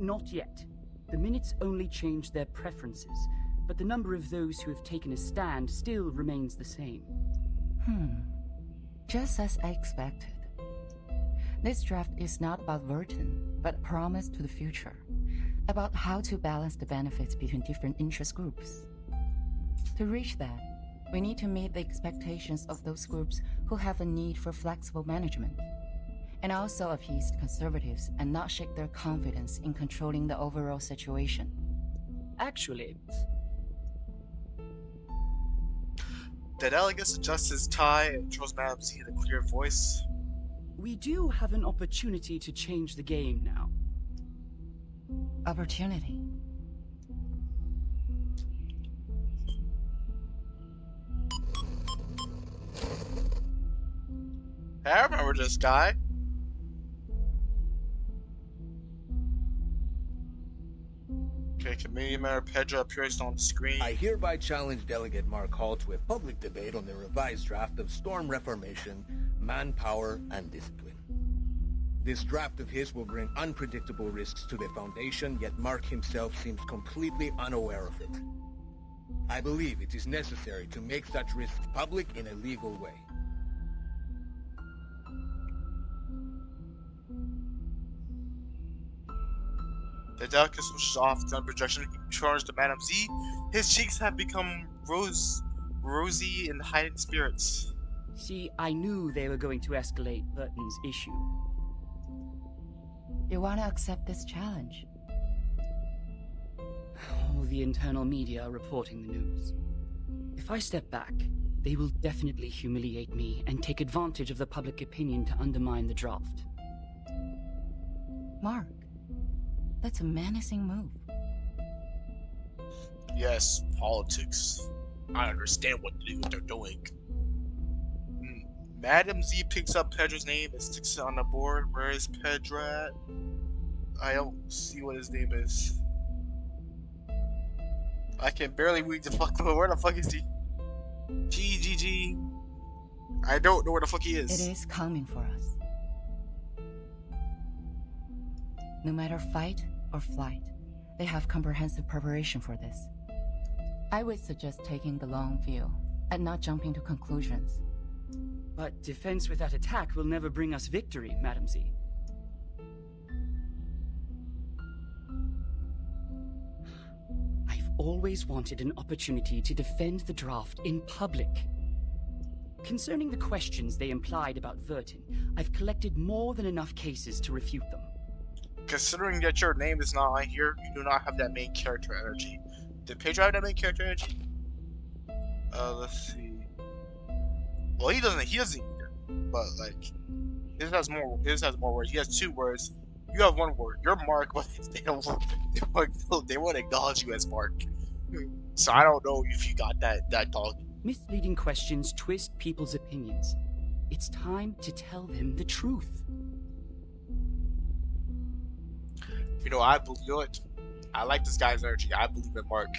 Not yet. The minutes only changed their preferences, but the number of those who have taken a stand still remains the same. Just as I expected. This draft is not about Vertin, but a promise to the future. About how to balance the benefits between different interest groups. To reach that, we need to meet the expectations of those groups who have a need for flexible management, and also appease conservatives and not shake their confidence in controlling the overall situation. Actually, the delegates adjust his tie and shows Madam Z in a clear voice. We do have an opportunity to change the game now. Opportunity. Hey, I remember this guy. Okay, Committee Member Pedro appears on the screen. I hereby challenge Delegate Mark Hall to a public debate on the revised draft of Storm Reformation, Manpower, and Discipline. This draft of his will bring unpredictable risks to the Foundation, yet Mark himself seems completely unaware of it. I believe it is necessary to make such risks public in a legal way. The delegate switches off the projection and turns to Madam Z. His cheeks have become rosy and heightened spirits. See, I knew they were going to escalate Burton's issue. You want to accept this challenge? All the internal media are reporting the news. If I step back, they will definitely humiliate me and take advantage of the public opinion to undermine the draft. Mark, that's a menacing move. Yes, politics. I understand what they're doing. Madam Z picks up Pedra's name and sticks it on the board. Where is Pedra at? I don't see what his name is. I can barely read the fuck. Where the fuck is he? GGG. I don't know where the fuck he is. It is coming for us. No matter fight or flight, they have comprehensive preparation for this. I would suggest taking the long view and not jumping to conclusions. But defense without attack will never bring us victory, Madam Z. I've always wanted an opportunity to defend the draft in public. Concerning the questions they implied about Vertin, I've collected more than enough cases to refute them. Considering that your name is not on here, you do not have that main character energy. Did Pedro have that main character energy? Let's see. Well, he doesn't either. But like, his has more words. He has 2 words. You have 1 word. You're Mark, but they won't acknowledge you as Mark. So I don't know if you got that dog. Misleading questions twist people's opinions. It's time to tell them the truth. You know, I like this guy's energy. I believe in Mark.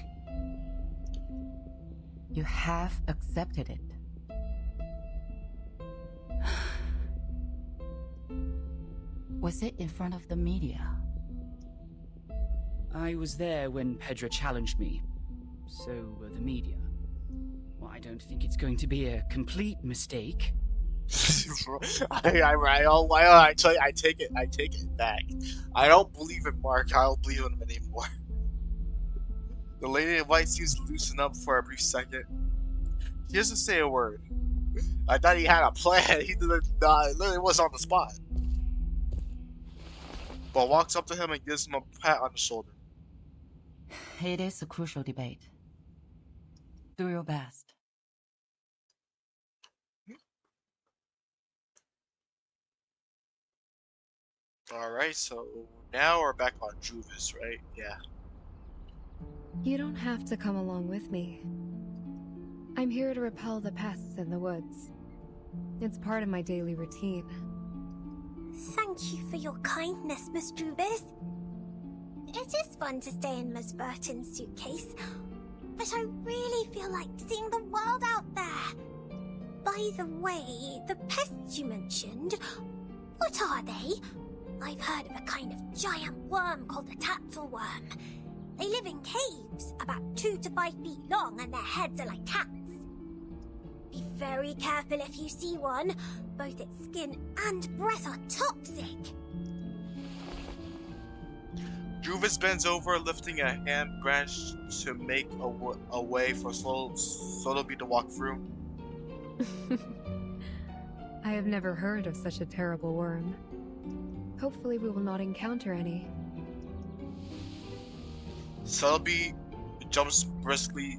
You have accepted it. Was it in front of the media? I was there when Pedra challenged me. So were the media. Well, I don't think it's going to be a complete mistake. I take it back. I don't believe in Mark. I don't believe in him anymore. The lady in white seems to loosen up for a brief second. He doesn't say a word. I thought he had a plan. He literally was on the spot. But walks up to him and gives him a pat on the shoulder. It is a crucial debate. Do your best. Alright, so now we're back on Juvis, right? Yeah. You don't have to come along with me. I'm here to repel the pests in the woods. It's part of my daily routine. Thank you for your kindness, Miss Juvis. It is fun to stay in Miss Burton's suitcase, but I really feel like seeing the world out there. By the way, the pests you mentioned, what are they? I've heard of a kind of giant worm called the tatzelworm. They live in caves, about 2 to 5 feet long, and their heads are like cats. Be very careful if you see one. Both its skin and breath are toxic. Juvis bends over, lifting a hand branch to make a way for Sotobi to walk through. I have never heard of such a terrible worm. Hopefully we will not encounter any. Sotobi jumps briskly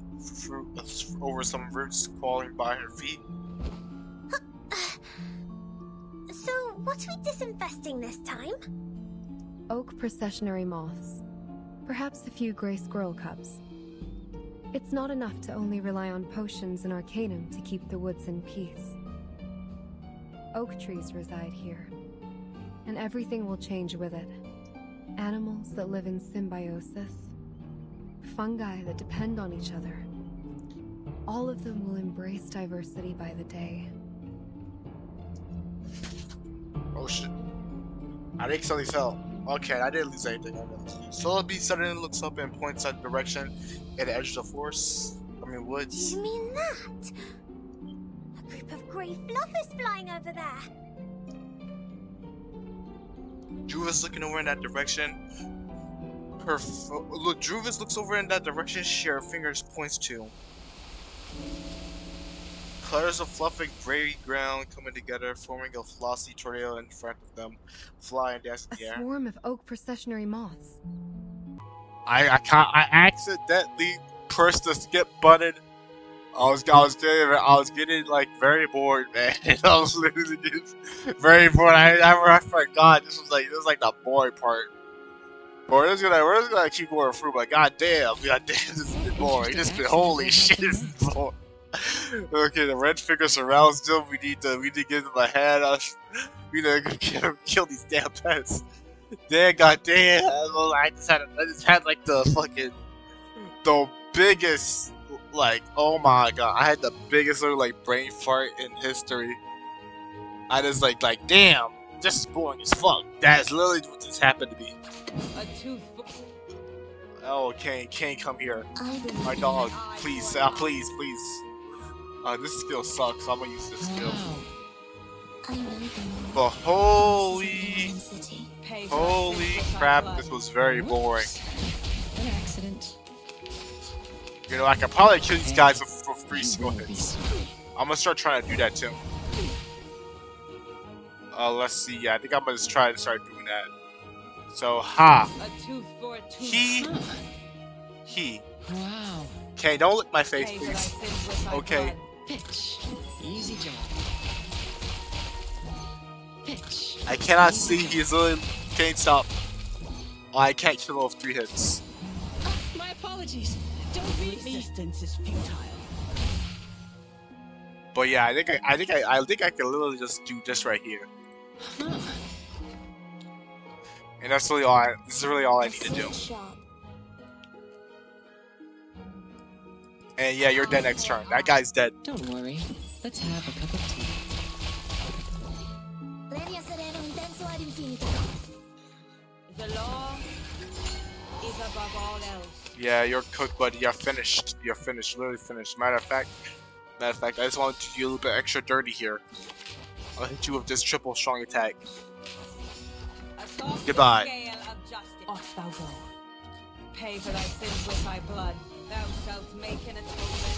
over some roots crawling by her feet. So, what are we disinfesting this time? Oak processionary moths. Perhaps a few gray squirrel cubs. It's not enough to only rely on potions and arcanum to keep the woods in peace. Oak trees reside here, and everything will change with it. Animals that live in symbiosis, fungi that depend on each other. All of them will embrace diversity by the day. Oh shit. I think something fell. Okay, I didn't lose anything. Sotobi suddenly looks up and points at the direction at the edge of the woods. Do you mean that? A group of grey fluffers flying over there. Juvis looking over in that direction. Juvis looks over in that direction. Her fingers points to. Clutters of fluffy gray ground coming together, forming a flossy trail in front of them, fly and dance in the air. A swarm of oak processionary moths. I accidentally pressed the skip button I was getting like very bored, man. I was literally just very bored. I forgot this was like the boring part. But we're just gonna keep going through. But goddamn, this has been boring. This been holy shit. This is boring. Okay, the red figure surrounds them. We need to give them a hand. We need to kill these damn pests. Damn, goddamn. I just had like the biggest, like, oh my god, I had the biggest little like brain fart in history. I just like damn, this is boring as fuck. That's literally what just happened to me. Oh, Kane, come here. My dog, please, please. This skill sucks, so I'm gonna use this skill. But holy crap, this was very boring. An accident. You know, I can probably kill these guys for 3 single hits. I'm gonna start trying to do that too. Let's see. Yeah, I think I'm gonna just try to start doing that. So, he. Wow. Okay, don't lick my face, please. Okay. Pitch. Easy job. Pitch. I cannot see. He's literally can't stop. Oh, I can't kill him with 3 hits. My apologies. Don't resistance is futile. But yeah, I think I can literally just do this right here. Huh. And that's really all. This is really all I need to do. And yeah, you're dead next turn. That guy's dead. Don't worry. Let's have a cup of tea. The law is above all else. Yeah, you're cooked, buddy. You're finished. You're finished. Literally finished. Matter of fact, I just wanted to do you a little bit extra dirty here. I'll hit you with this triple strong attack. Goodbye. Off thou go. Pay for thy sins with thy blood. Thou shalt make an atonement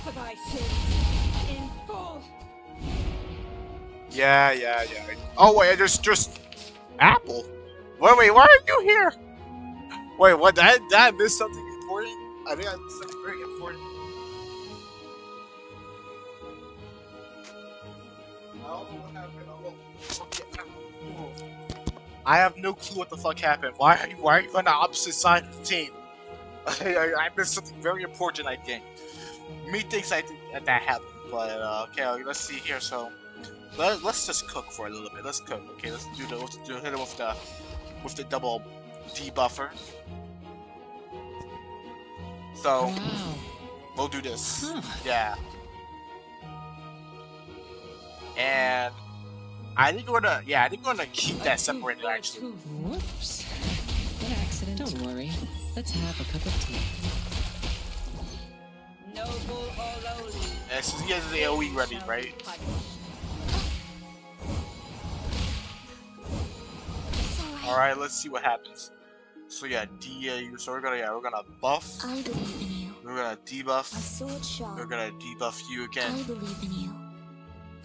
for thy sins in full. Yeah. Oh wait, there's just Apple. Wait, why are you here? Wait, what? Did I miss something important? I think I missed something very important. I don't know what happened. I have no clue what the fuck happened. Why are you on the opposite side of the team? I missed something very important, I think. Me thinks I think that happened, but okay, let's see here. So let's just cook for a little bit. Let's cook. Okay, let's hit it with the double debuffer. So we'll do this. Yeah. And I think we're gonna keep that separated actually. Whoops. An accident. Don't worry. Let's have a cup of tea. Noble or lowly. And since he has the AoE ready, right? Alright, let's see what happens. So yeah, so we're gonna buff. I believe in you. We're gonna debuff. A sword shot. We're gonna debuff you again. I believe in you.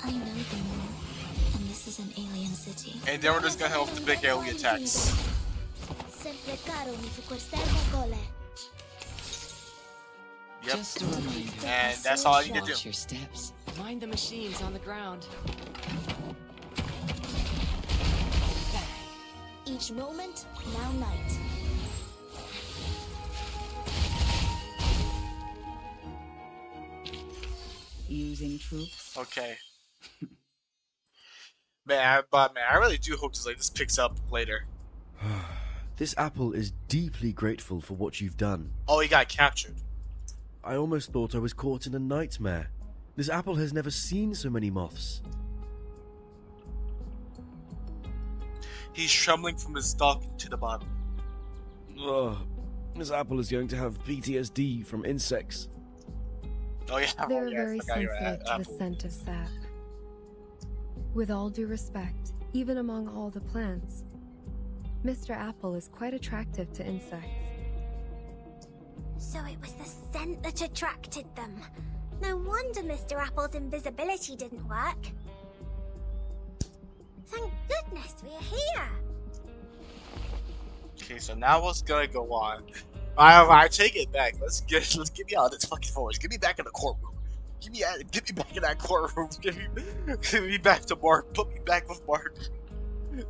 I know the moon, and this is an alien city. And then we're just gonna help the big AoE attacks. Yep. Just a reminder. And that's all I need to do. Watch your steps. Mind the machines on the ground. Each moment, now night. Using troops. Okay. man, I really do hope this picks up later. This apple is deeply grateful for what you've done. Oh, he got captured. I almost thought I was caught in a nightmare. This apple has never seen so many moths. He's trembling from his stalk to the bottom. Ugh. This apple is going to have PTSD from insects. Oh yeah. They're very sensitive to the scent of sap. With all due respect, even among all the plants, Mr. Apple is quite attractive to insects. So it was the scent that attracted them. No wonder Mr. Apple's invisibility didn't work. Thank goodness we're here. Okay, so now what's gonna go on? I take it back. Let's get me out of this fucking forest. Get me back in the courtroom. Get me back in that courtroom. Give me back to Mark. Put me back with Mark.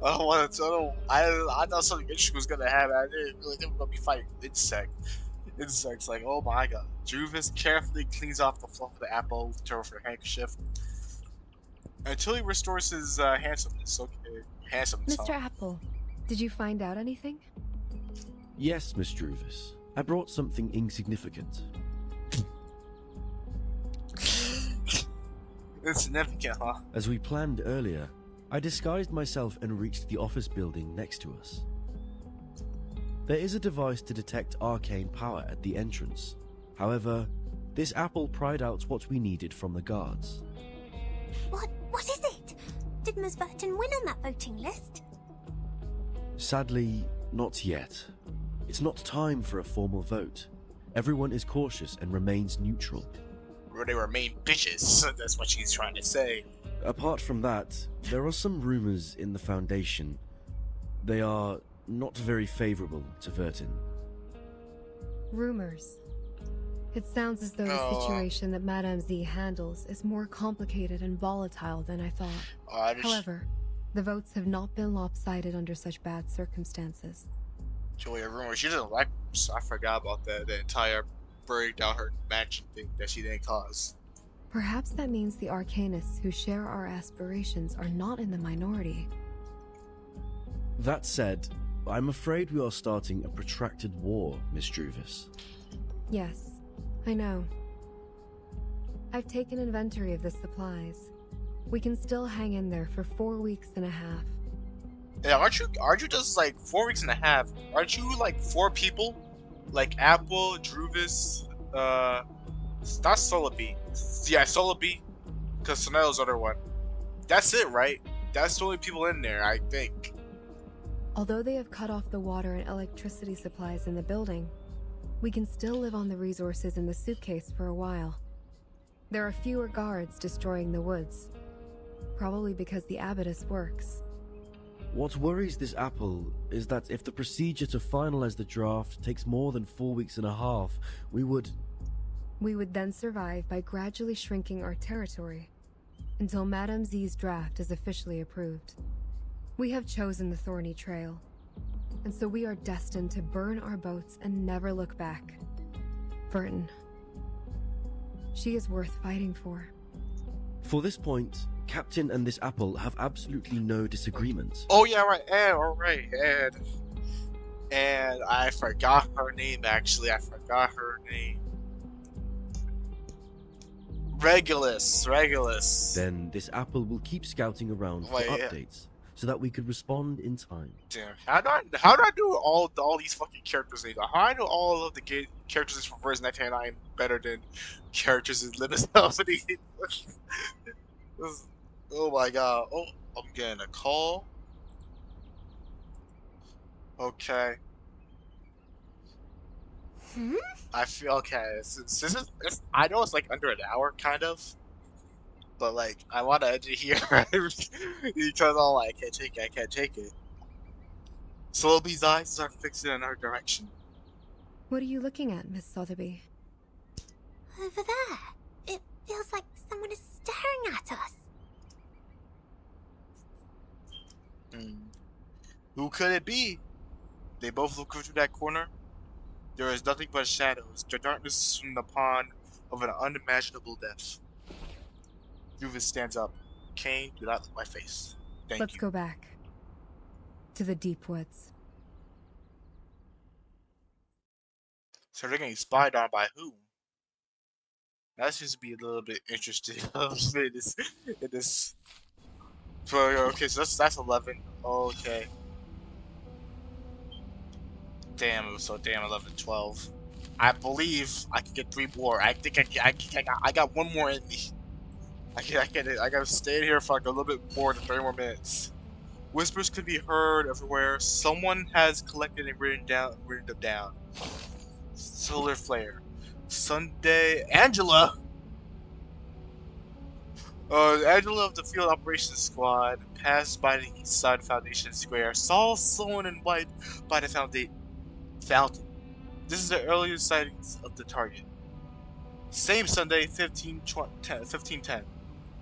I don't want to. I thought something interesting was gonna happen. I didn't really think we were gonna be fighting insects. Like, oh my god. Druvis carefully cleans off the fluff of the apple with her handkerchief until he restores his handsomeness. Okay, handsomeness. Mr. Apple, did you find out anything? Yes, Miss Druvis. I brought something insignificant. Insignificant, huh? As we planned earlier, I disguised myself and reached the office building next to us. There is a device to detect arcane power at the entrance. However, this apple pried out what we needed from the guards. What is it? Did Ms. Burton win on that voting list? Sadly, not yet. It's not time for a formal vote. Everyone is cautious and remains neutral. They remain bitches. That's what she's trying to say. Apart from that, there are some rumors in the Foundation. They are not very favorable to Vertin. Rumors. It sounds as though the situation that Madame Z handles is more complicated and volatile than I thought. However, the votes have not been lopsided under such bad circumstances. Julia, rumors. She doesn't like rumors. I forgot about that. The entire burning down her mansion thing that she didn't cause. Perhaps that means the Arcanists who share our aspirations are not in the minority. That said, I'm afraid we are starting a protracted war, Miss Druvis. Yes, I know. I've taken inventory of the supplies. We can still hang in there for 4 weeks and a half. Yeah, aren't you just like 4 weeks and a half? Aren't you like 4 people? Like Apple, Druvis, that's Solaby. Yeah, Solaby, because Sonello's other one. That's it, right? That's the only people in there, I think. Although they have cut off the water and electricity supplies in the building, we can still live on the resources in the suitcase for a while. There are fewer guards destroying the woods, probably because the abatis works. What worries this apple is that if the procedure to finalize the draft takes more than 4 weeks and a half, we would then survive by gradually shrinking our territory until Madame Z's draft is officially approved. We have chosen the thorny trail, and so we are destined to burn our boats and never look back. Vertin. She is worth fighting for. For this point, Captain and this apple have absolutely no disagreement. Oh yeah, right. And I forgot her name. Actually, I forgot her name. Regulus. Then this apple will keep scouting around for updates, so that we could respond in time. Damn, how do I do all these fucking characters' names? How do I know all of the characters names from Verse 1999 better than characters in Limit Company? Oh my god. Oh, I'm getting a call. Okay. I feel okay. I know it's like under an hour, kind of. But like, I want to end it here because I can't take it. Soloby's eyes are fixed in our direction. What are you looking at, Miss Sotheby? Over there. It feels like someone is staring at us. Who could it be? They both look through that corner. There is nothing but shadows. The darkness is from the pond of an unimaginable depth. Druvis stands up. Kane, do not look my face. Let's go back. To the deep woods. So they're getting spied on by who? That seems to be a little bit interesting in this. Okay, so that's 11. Okay. Damn, it was so damn 11, 12. I believe I can get 3 more. I think I got 1 more in me. I gotta stay here for like a little bit more than 30 more minutes. Whispers could be heard everywhere. Someone has collected and written them down. Solar flare. Sunday. Angela! Angela of the Field Operations Squad passed by the east side of Foundation Square, saw someone in white by the fountain. This is the earliest sightings of the target. Same Sunday, 1510.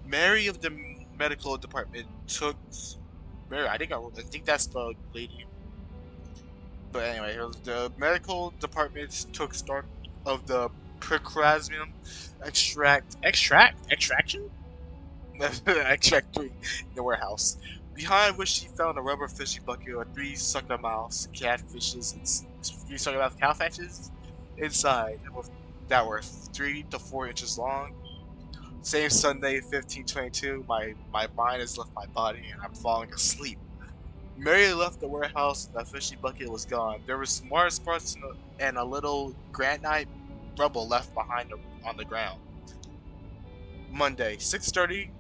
Mary of the medical department took Mary. I think that's the lady. But anyway, it was the medical department took start of the precrasmium extraction extract 3 in the warehouse, behind which she found a rubber fishing bucket with 3 sucker mouth catfishes and 3 sucker mouth cowfishes inside that were 3 to 4 inches long. Same Sunday, 1522, my mind has left my body and I'm falling asleep. Mary left the warehouse and the fishing bucket was gone. There was some Mars parts and a little granite rubble left behind on the ground. Monday, 6:30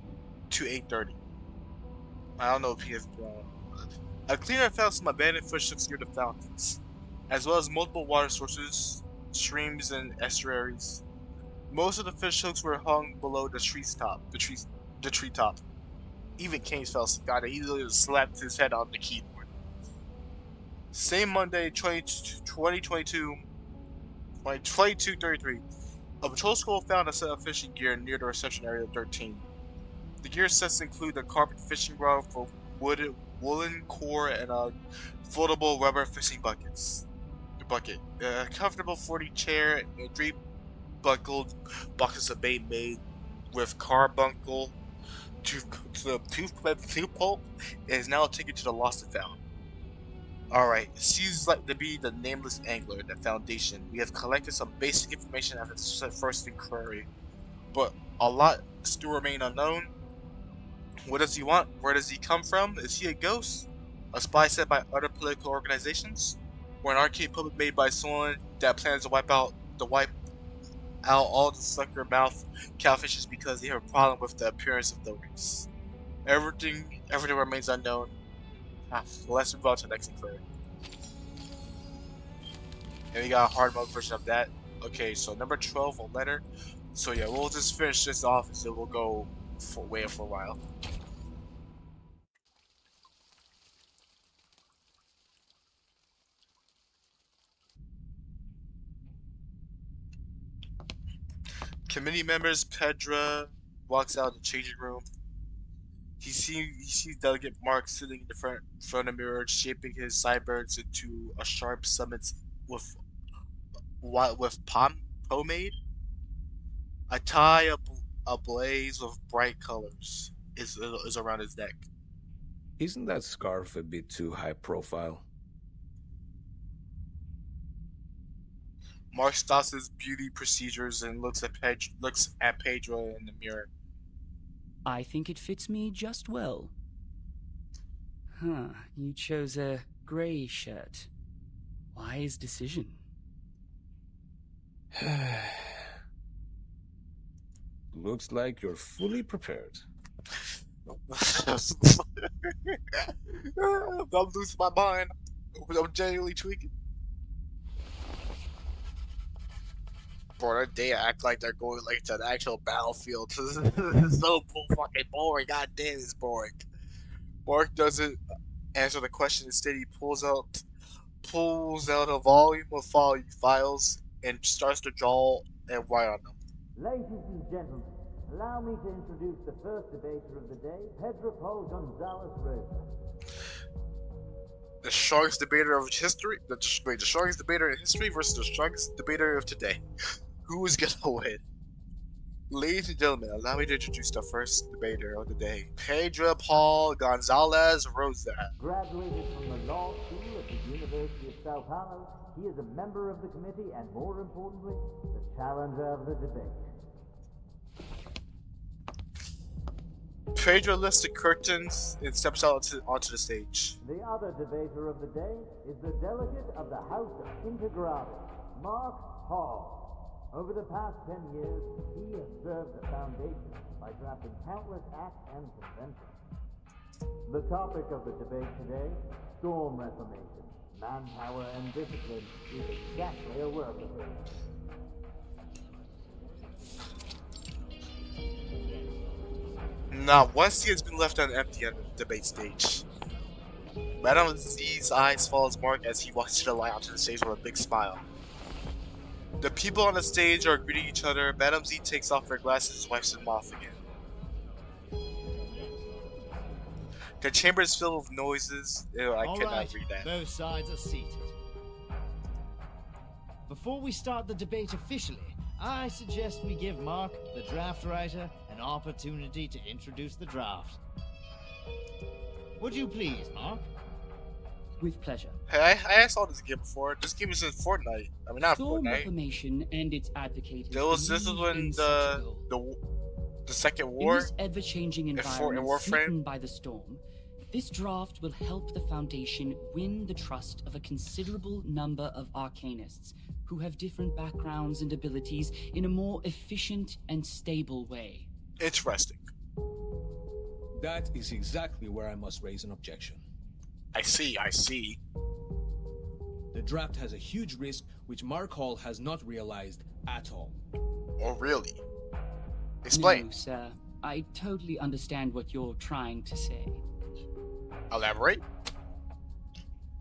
to 8:30. I don't know if he has grown. A cleaner found some abandoned fishhooks near the fountains, as well as multiple water sources, streams, and estuaries. Most of the fishhooks were hung below the treetop. Even Keynes fell asleep. God, he literally slapped his head on the keyboard. Same Monday, 22:33. A patrol squad found a set of fishing gear near the reception area of 13. The gear sets include a carpet fishing rod for woolen core and a foldable rubber fishing bucket, a comfortable 40 chair, and 3 buckled boxes of bait made with carbuncle tooth pulp, and is now taken to the lost and found. Alright, it seems like to be the Nameless Angler, the Foundation. We have collected some basic information after the first inquiry, but a lot still remain unknown. What does he want? Where does he come from? Is he a ghost? A spy sent by other political organizations? Or an arcade puppet made by someone that plans to wipe out all the sucker mouth cowfishes because they have a problem with the appearance of the race? Everything remains unknown. Let's move on to the next inquiry. And we got a hard mode version of that. Okay, so number 12, a letter. So yeah, we'll just finish this off and so we'll go for a while. Committee members, Pedra walks out of the changing room. He sees Delegate Mark sitting in the front of the mirror, shaping his sideburns into a sharp summit with pomade. A tie ablaze with bright colors is around his neck. Isn't that scarf a bit too high profile? Mark stops his beauty procedures and looks at Pedro in the mirror. I think it fits me just well. Huh, you chose a gray shirt. Wise decision. Looks like you're fully prepared. I'm losing my mind. I'm genuinely tweaking. Bro, they act like they're going like to the actual battlefield. It's so fucking boring. God damn, it's boring. Mark doesn't answer the question. Instead, he pulls out a volume of files and starts to draw and write on them. Ladies and gentlemen, allow me to introduce the first debater of the day, Pedro Paul Gonzalez Rosa. The strongest debater of history? The strongest debater in history versus the strongest debater of today. Who is gonna win? Ladies and gentlemen, allow me to introduce the first debater of the day, Pedro Paul Gonzalez Rosa. Graduated from the law school at the University of Sao Paulo, he is a member of the committee and, more importantly, the challenger of the debate. Pedro lifts the curtains and steps out onto the stage. The other debater of the day is the delegate of the House of Integralis, Mark Hall. Over the past 10 years, he has served the Foundation by drafting countless acts and conventions. The topic of the debate today, storm reformation, manpower and discipline, is exactly a work of his. Not one seat has been left empty on the debate stage. Madame Z's eyes follows Mark as he walks to the line onto the stage with a big smile. The people on the stage are greeting each other. Madame Z takes off her glasses and wipes them off again. The chamber is filled with noises. Ew, I cannot read that. Both sides are seated. Before we start the debate officially, I suggest we give Mark, the draft writer, an opportunity to introduce the draft. Would you please, Mark? With pleasure. Hey, I saw this game before. This game is in Fortnite. I mean, not Storm Fortnite. Reformation and its advocates. This is when the second war. In this ever-changing environment smitten by the storm, this draft will help the Foundation win the trust of a considerable number of arcanists who have different backgrounds and abilities in a more efficient and stable way. Interesting. That is exactly where I must raise an objection. I see. The draft has a huge risk which Mark Hall has not realized at all. Oh, really? Explain. No, sir. I totally understand what you're trying to say. Elaborate.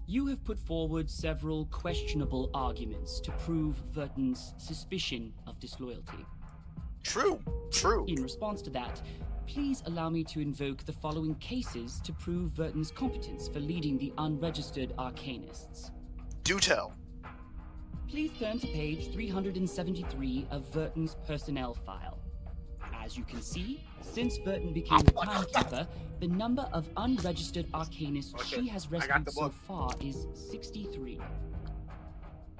You have put forward several questionable arguments to prove Verton's suspicion of disloyalty. True. In response to that, please allow me to invoke the following cases to prove Verton's competence for leading the unregistered arcanists. Do tell. Please turn to page 373 of Verton's personnel file. As you can see, since Verton became the timekeeper, the number of unregistered arcanists she has rescued so far is 63.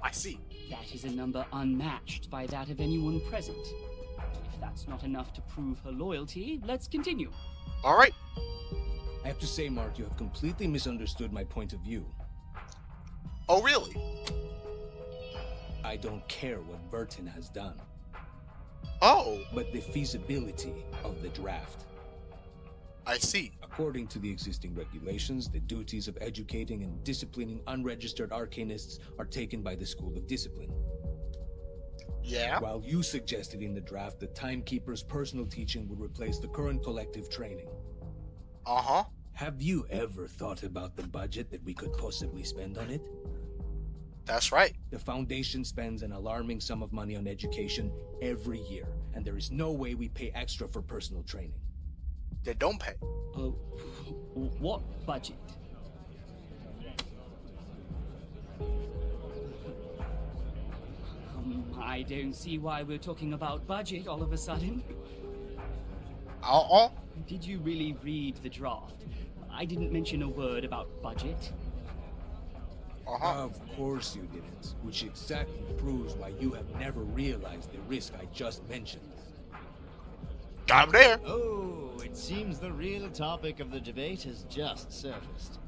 I see. That is a number unmatched by that of anyone present. If that's not enough to prove her loyalty, let's continue. Alright. I have to say, Mark, you have completely misunderstood my point of view. Oh, really? I don't care what Verton has done. Oh. But the feasibility of the draft. I see. According to the existing regulations, the duties of educating and disciplining unregistered arcanists are taken by the School of Discipline. Yeah. While you suggested in the draft that Timekeeper's personal teaching would replace the current collective training. Uh-huh. Have you ever thought about the budget that we could possibly spend on it? That's right. The Foundation spends an alarming sum of money on education every year, and there is no way we pay extra for personal training. They don't pay. What budget? I don't see why we're talking about budget all of a sudden. Did you really read the draft? I didn't mention a word about budget. Of course you didn't, which exactly proves why you have never realized the risk I just mentioned. Got him there. Oh, it seems the real topic of the debate has just surfaced.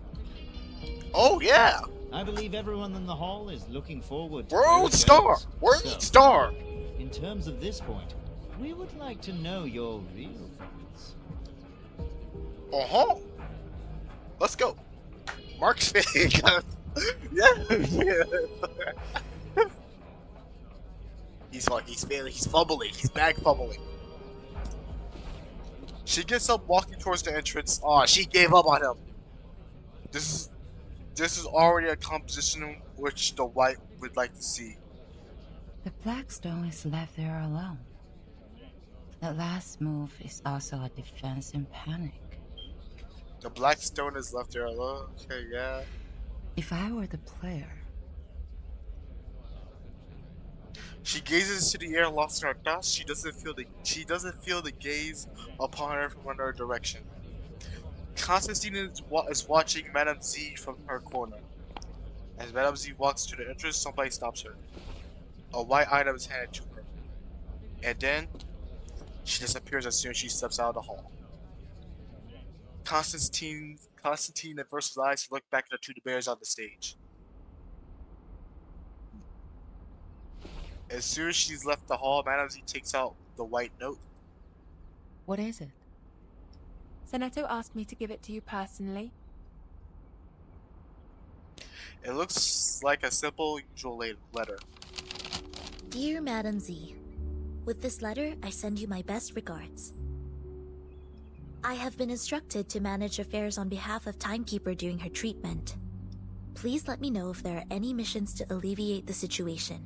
Oh, yeah. I believe everyone in the hall is looking forward to World Star! World Star! In terms of this point, we would like to know your real thoughts. Let's go. Mark's fake. Yeah. He's fumbling. He's back fumbling. She gets up, walking towards the entrance. Oh, she gave up on him. This is already a composition which the White would like to see. The Blackstone is left there alone. The last move is also a defense in panic. The Blackstone is left there alone. Okay, yeah. If I were the player... She gazes into the air, lost in her thoughts. She doesn't feel the gaze upon her from another direction. Constantine is watching Madame Z from her corner. As Madame Z walks to the entrance, somebody stops her. A white item is handed to her. And then, she disappears as soon as she steps out of the hall. Constantine averts his eyes to look back at the two bears on the stage. As soon as she's left the hall, Madame Z takes out the white note. What is it? Seneto asked me to give it to you personally. It looks like a simple, usual letter. Dear Madame Z, with this letter, I send you my best regards. I have been instructed to manage affairs on behalf of Timekeeper during her treatment. Please let me know if there are any missions to alleviate the situation.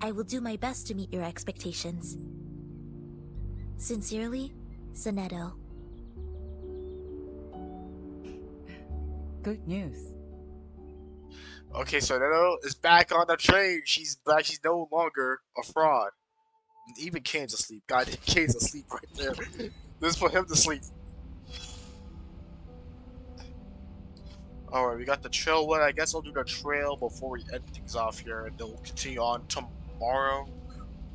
I will do my best to meet your expectations. Sincerely, Sonetto. Good news. Okay, so Nano is back on the train. She's back. She's no longer a fraud. Even Kane's asleep. God, Kane's asleep right there. Let's put him to sleep. Alright, we got the trail one. I guess I'll do the trail before we end things off here, and then we'll continue on tomorrow,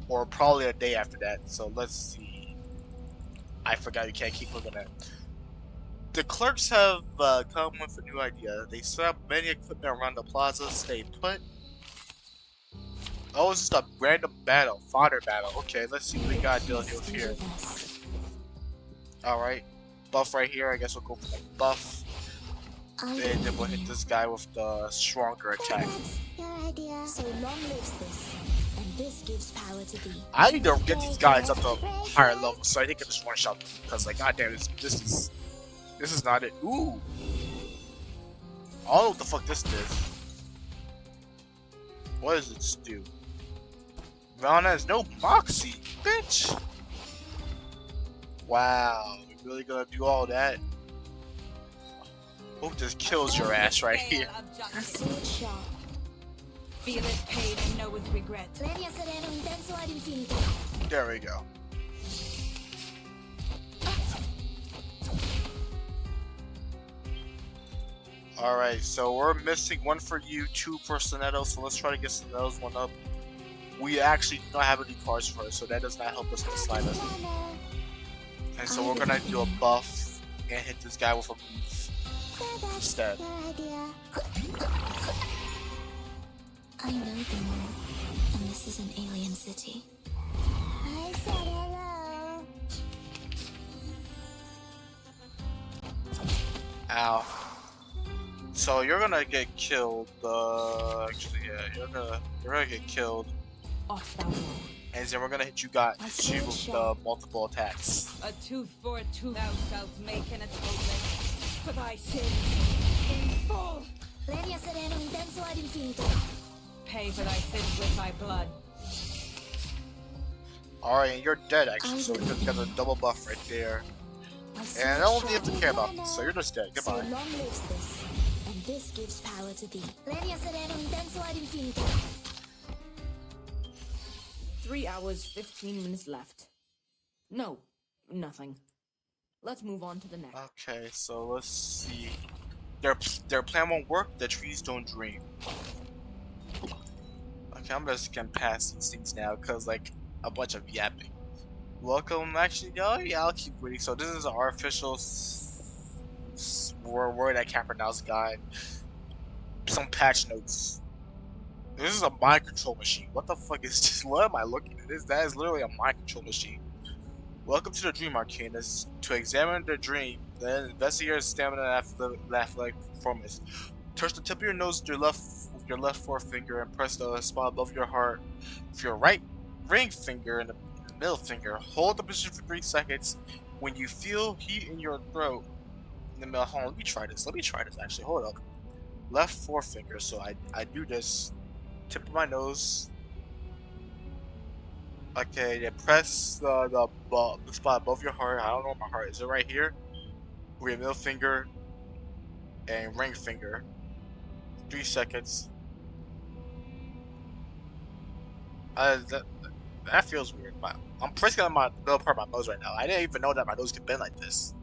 or probably a day after that. So let's see. I forgot you can't keep looking at. The clerks have come with a new idea. They set up many equipment around the plaza. Stay put. Oh, it's just a random battle, fodder battle. Okay, let's see what we got to deal with here. Alright, buff right here. I guess we'll go for the buff. And then we'll hit this guy with the stronger attack. So long lives this, and this gives power to thee. I need to get these guys up to higher levels so I think I can just one shot them. Because, like, goddamn, this is not it. Ooh. I don't know what the fuck this did. What does this do? Valna has no moxie, bitch. Wow, we really gonna do all that? Who just kills your ass right here? A sword sharp. Feeleth pain and knoweth regret. There we go. Alright, so we're missing one for you, two for Sonetto, so let's try to get Sonetto's one up. We actually don't have any cards for it, so that does not help us to slide us. And so we're gonna do a buff and hit this guy with a move instead. I know the moon, and this is an alien city. I said hello. Ow. So you're gonna get killed. Actually, yeah, you're gonna get killed. And then we're gonna hit you guys with the multiple attacks. A tooth for a tooth, thou shalt make an atonement for thy sins in full. Pay for thy sins with thy blood. Alright, and you're dead actually, so we just got a double buff right there. And I don't have to care about this, so you're just dead. Goodbye. So long lives this, and this gives power to thee. 3 hours, 15 minutes left. No, nothing. Let's move on to the next. Okay, so let's see. Their plan won't work. The trees don't dream. Okay, I'm just gonna pass these things now, cause like a bunch of yapping. Welcome, actually, yeah, I'll keep reading. So this is an artificial word I can't pronounce, guy. Some patch notes. This is a mind control machine. What the fuck is this? What am I looking at? That is literally a mind control machine. Welcome to the Dream Arcanist. To examine the dream, then investigate your stamina and athletic performance. Touch the tip of your nose with your left forefinger and press the spot above your heart with your right ring finger and the middle finger. Hold the position for 3 seconds. When you feel heat in your throat, in the middle, hold on, let me try this actually. Hold up. Left forefinger. So I do this. Tip of my nose. Okay, then press the spot above your heart. I don't know where my heart is. It right here? With your middle finger and ring finger. 3 seconds. That feels weird. I'm pressing on my middle part of my nose right now. I didn't even know that my nose could bend like this.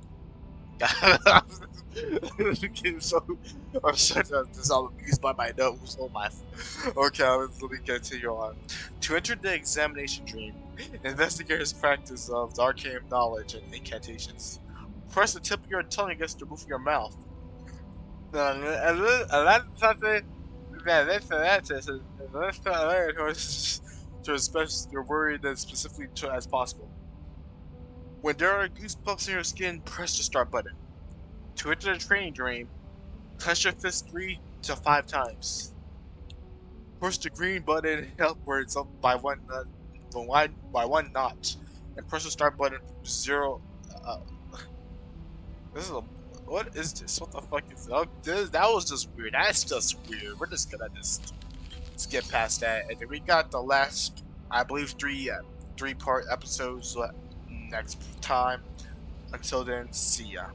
I'm so this all amused by my nose. Oh my. Okay, let me continue on. To enter the examination dream, investigators practice of the arcane knowledge and incantations. Press the tip of your tongue against the roof of your mouth. To express your worry as specifically as possible. When there are goosebumps in your skin, press the start button. To enter the training dream, clench your fist 3 to 5 times. Push the green button upwards up by one notch, and press the start button from 0. What is this? What the fuck is that? That was just weird. That's just weird. We're just gonna just skip past that, and then we got the last, I believe, three-part episodes next time. Until then, see ya.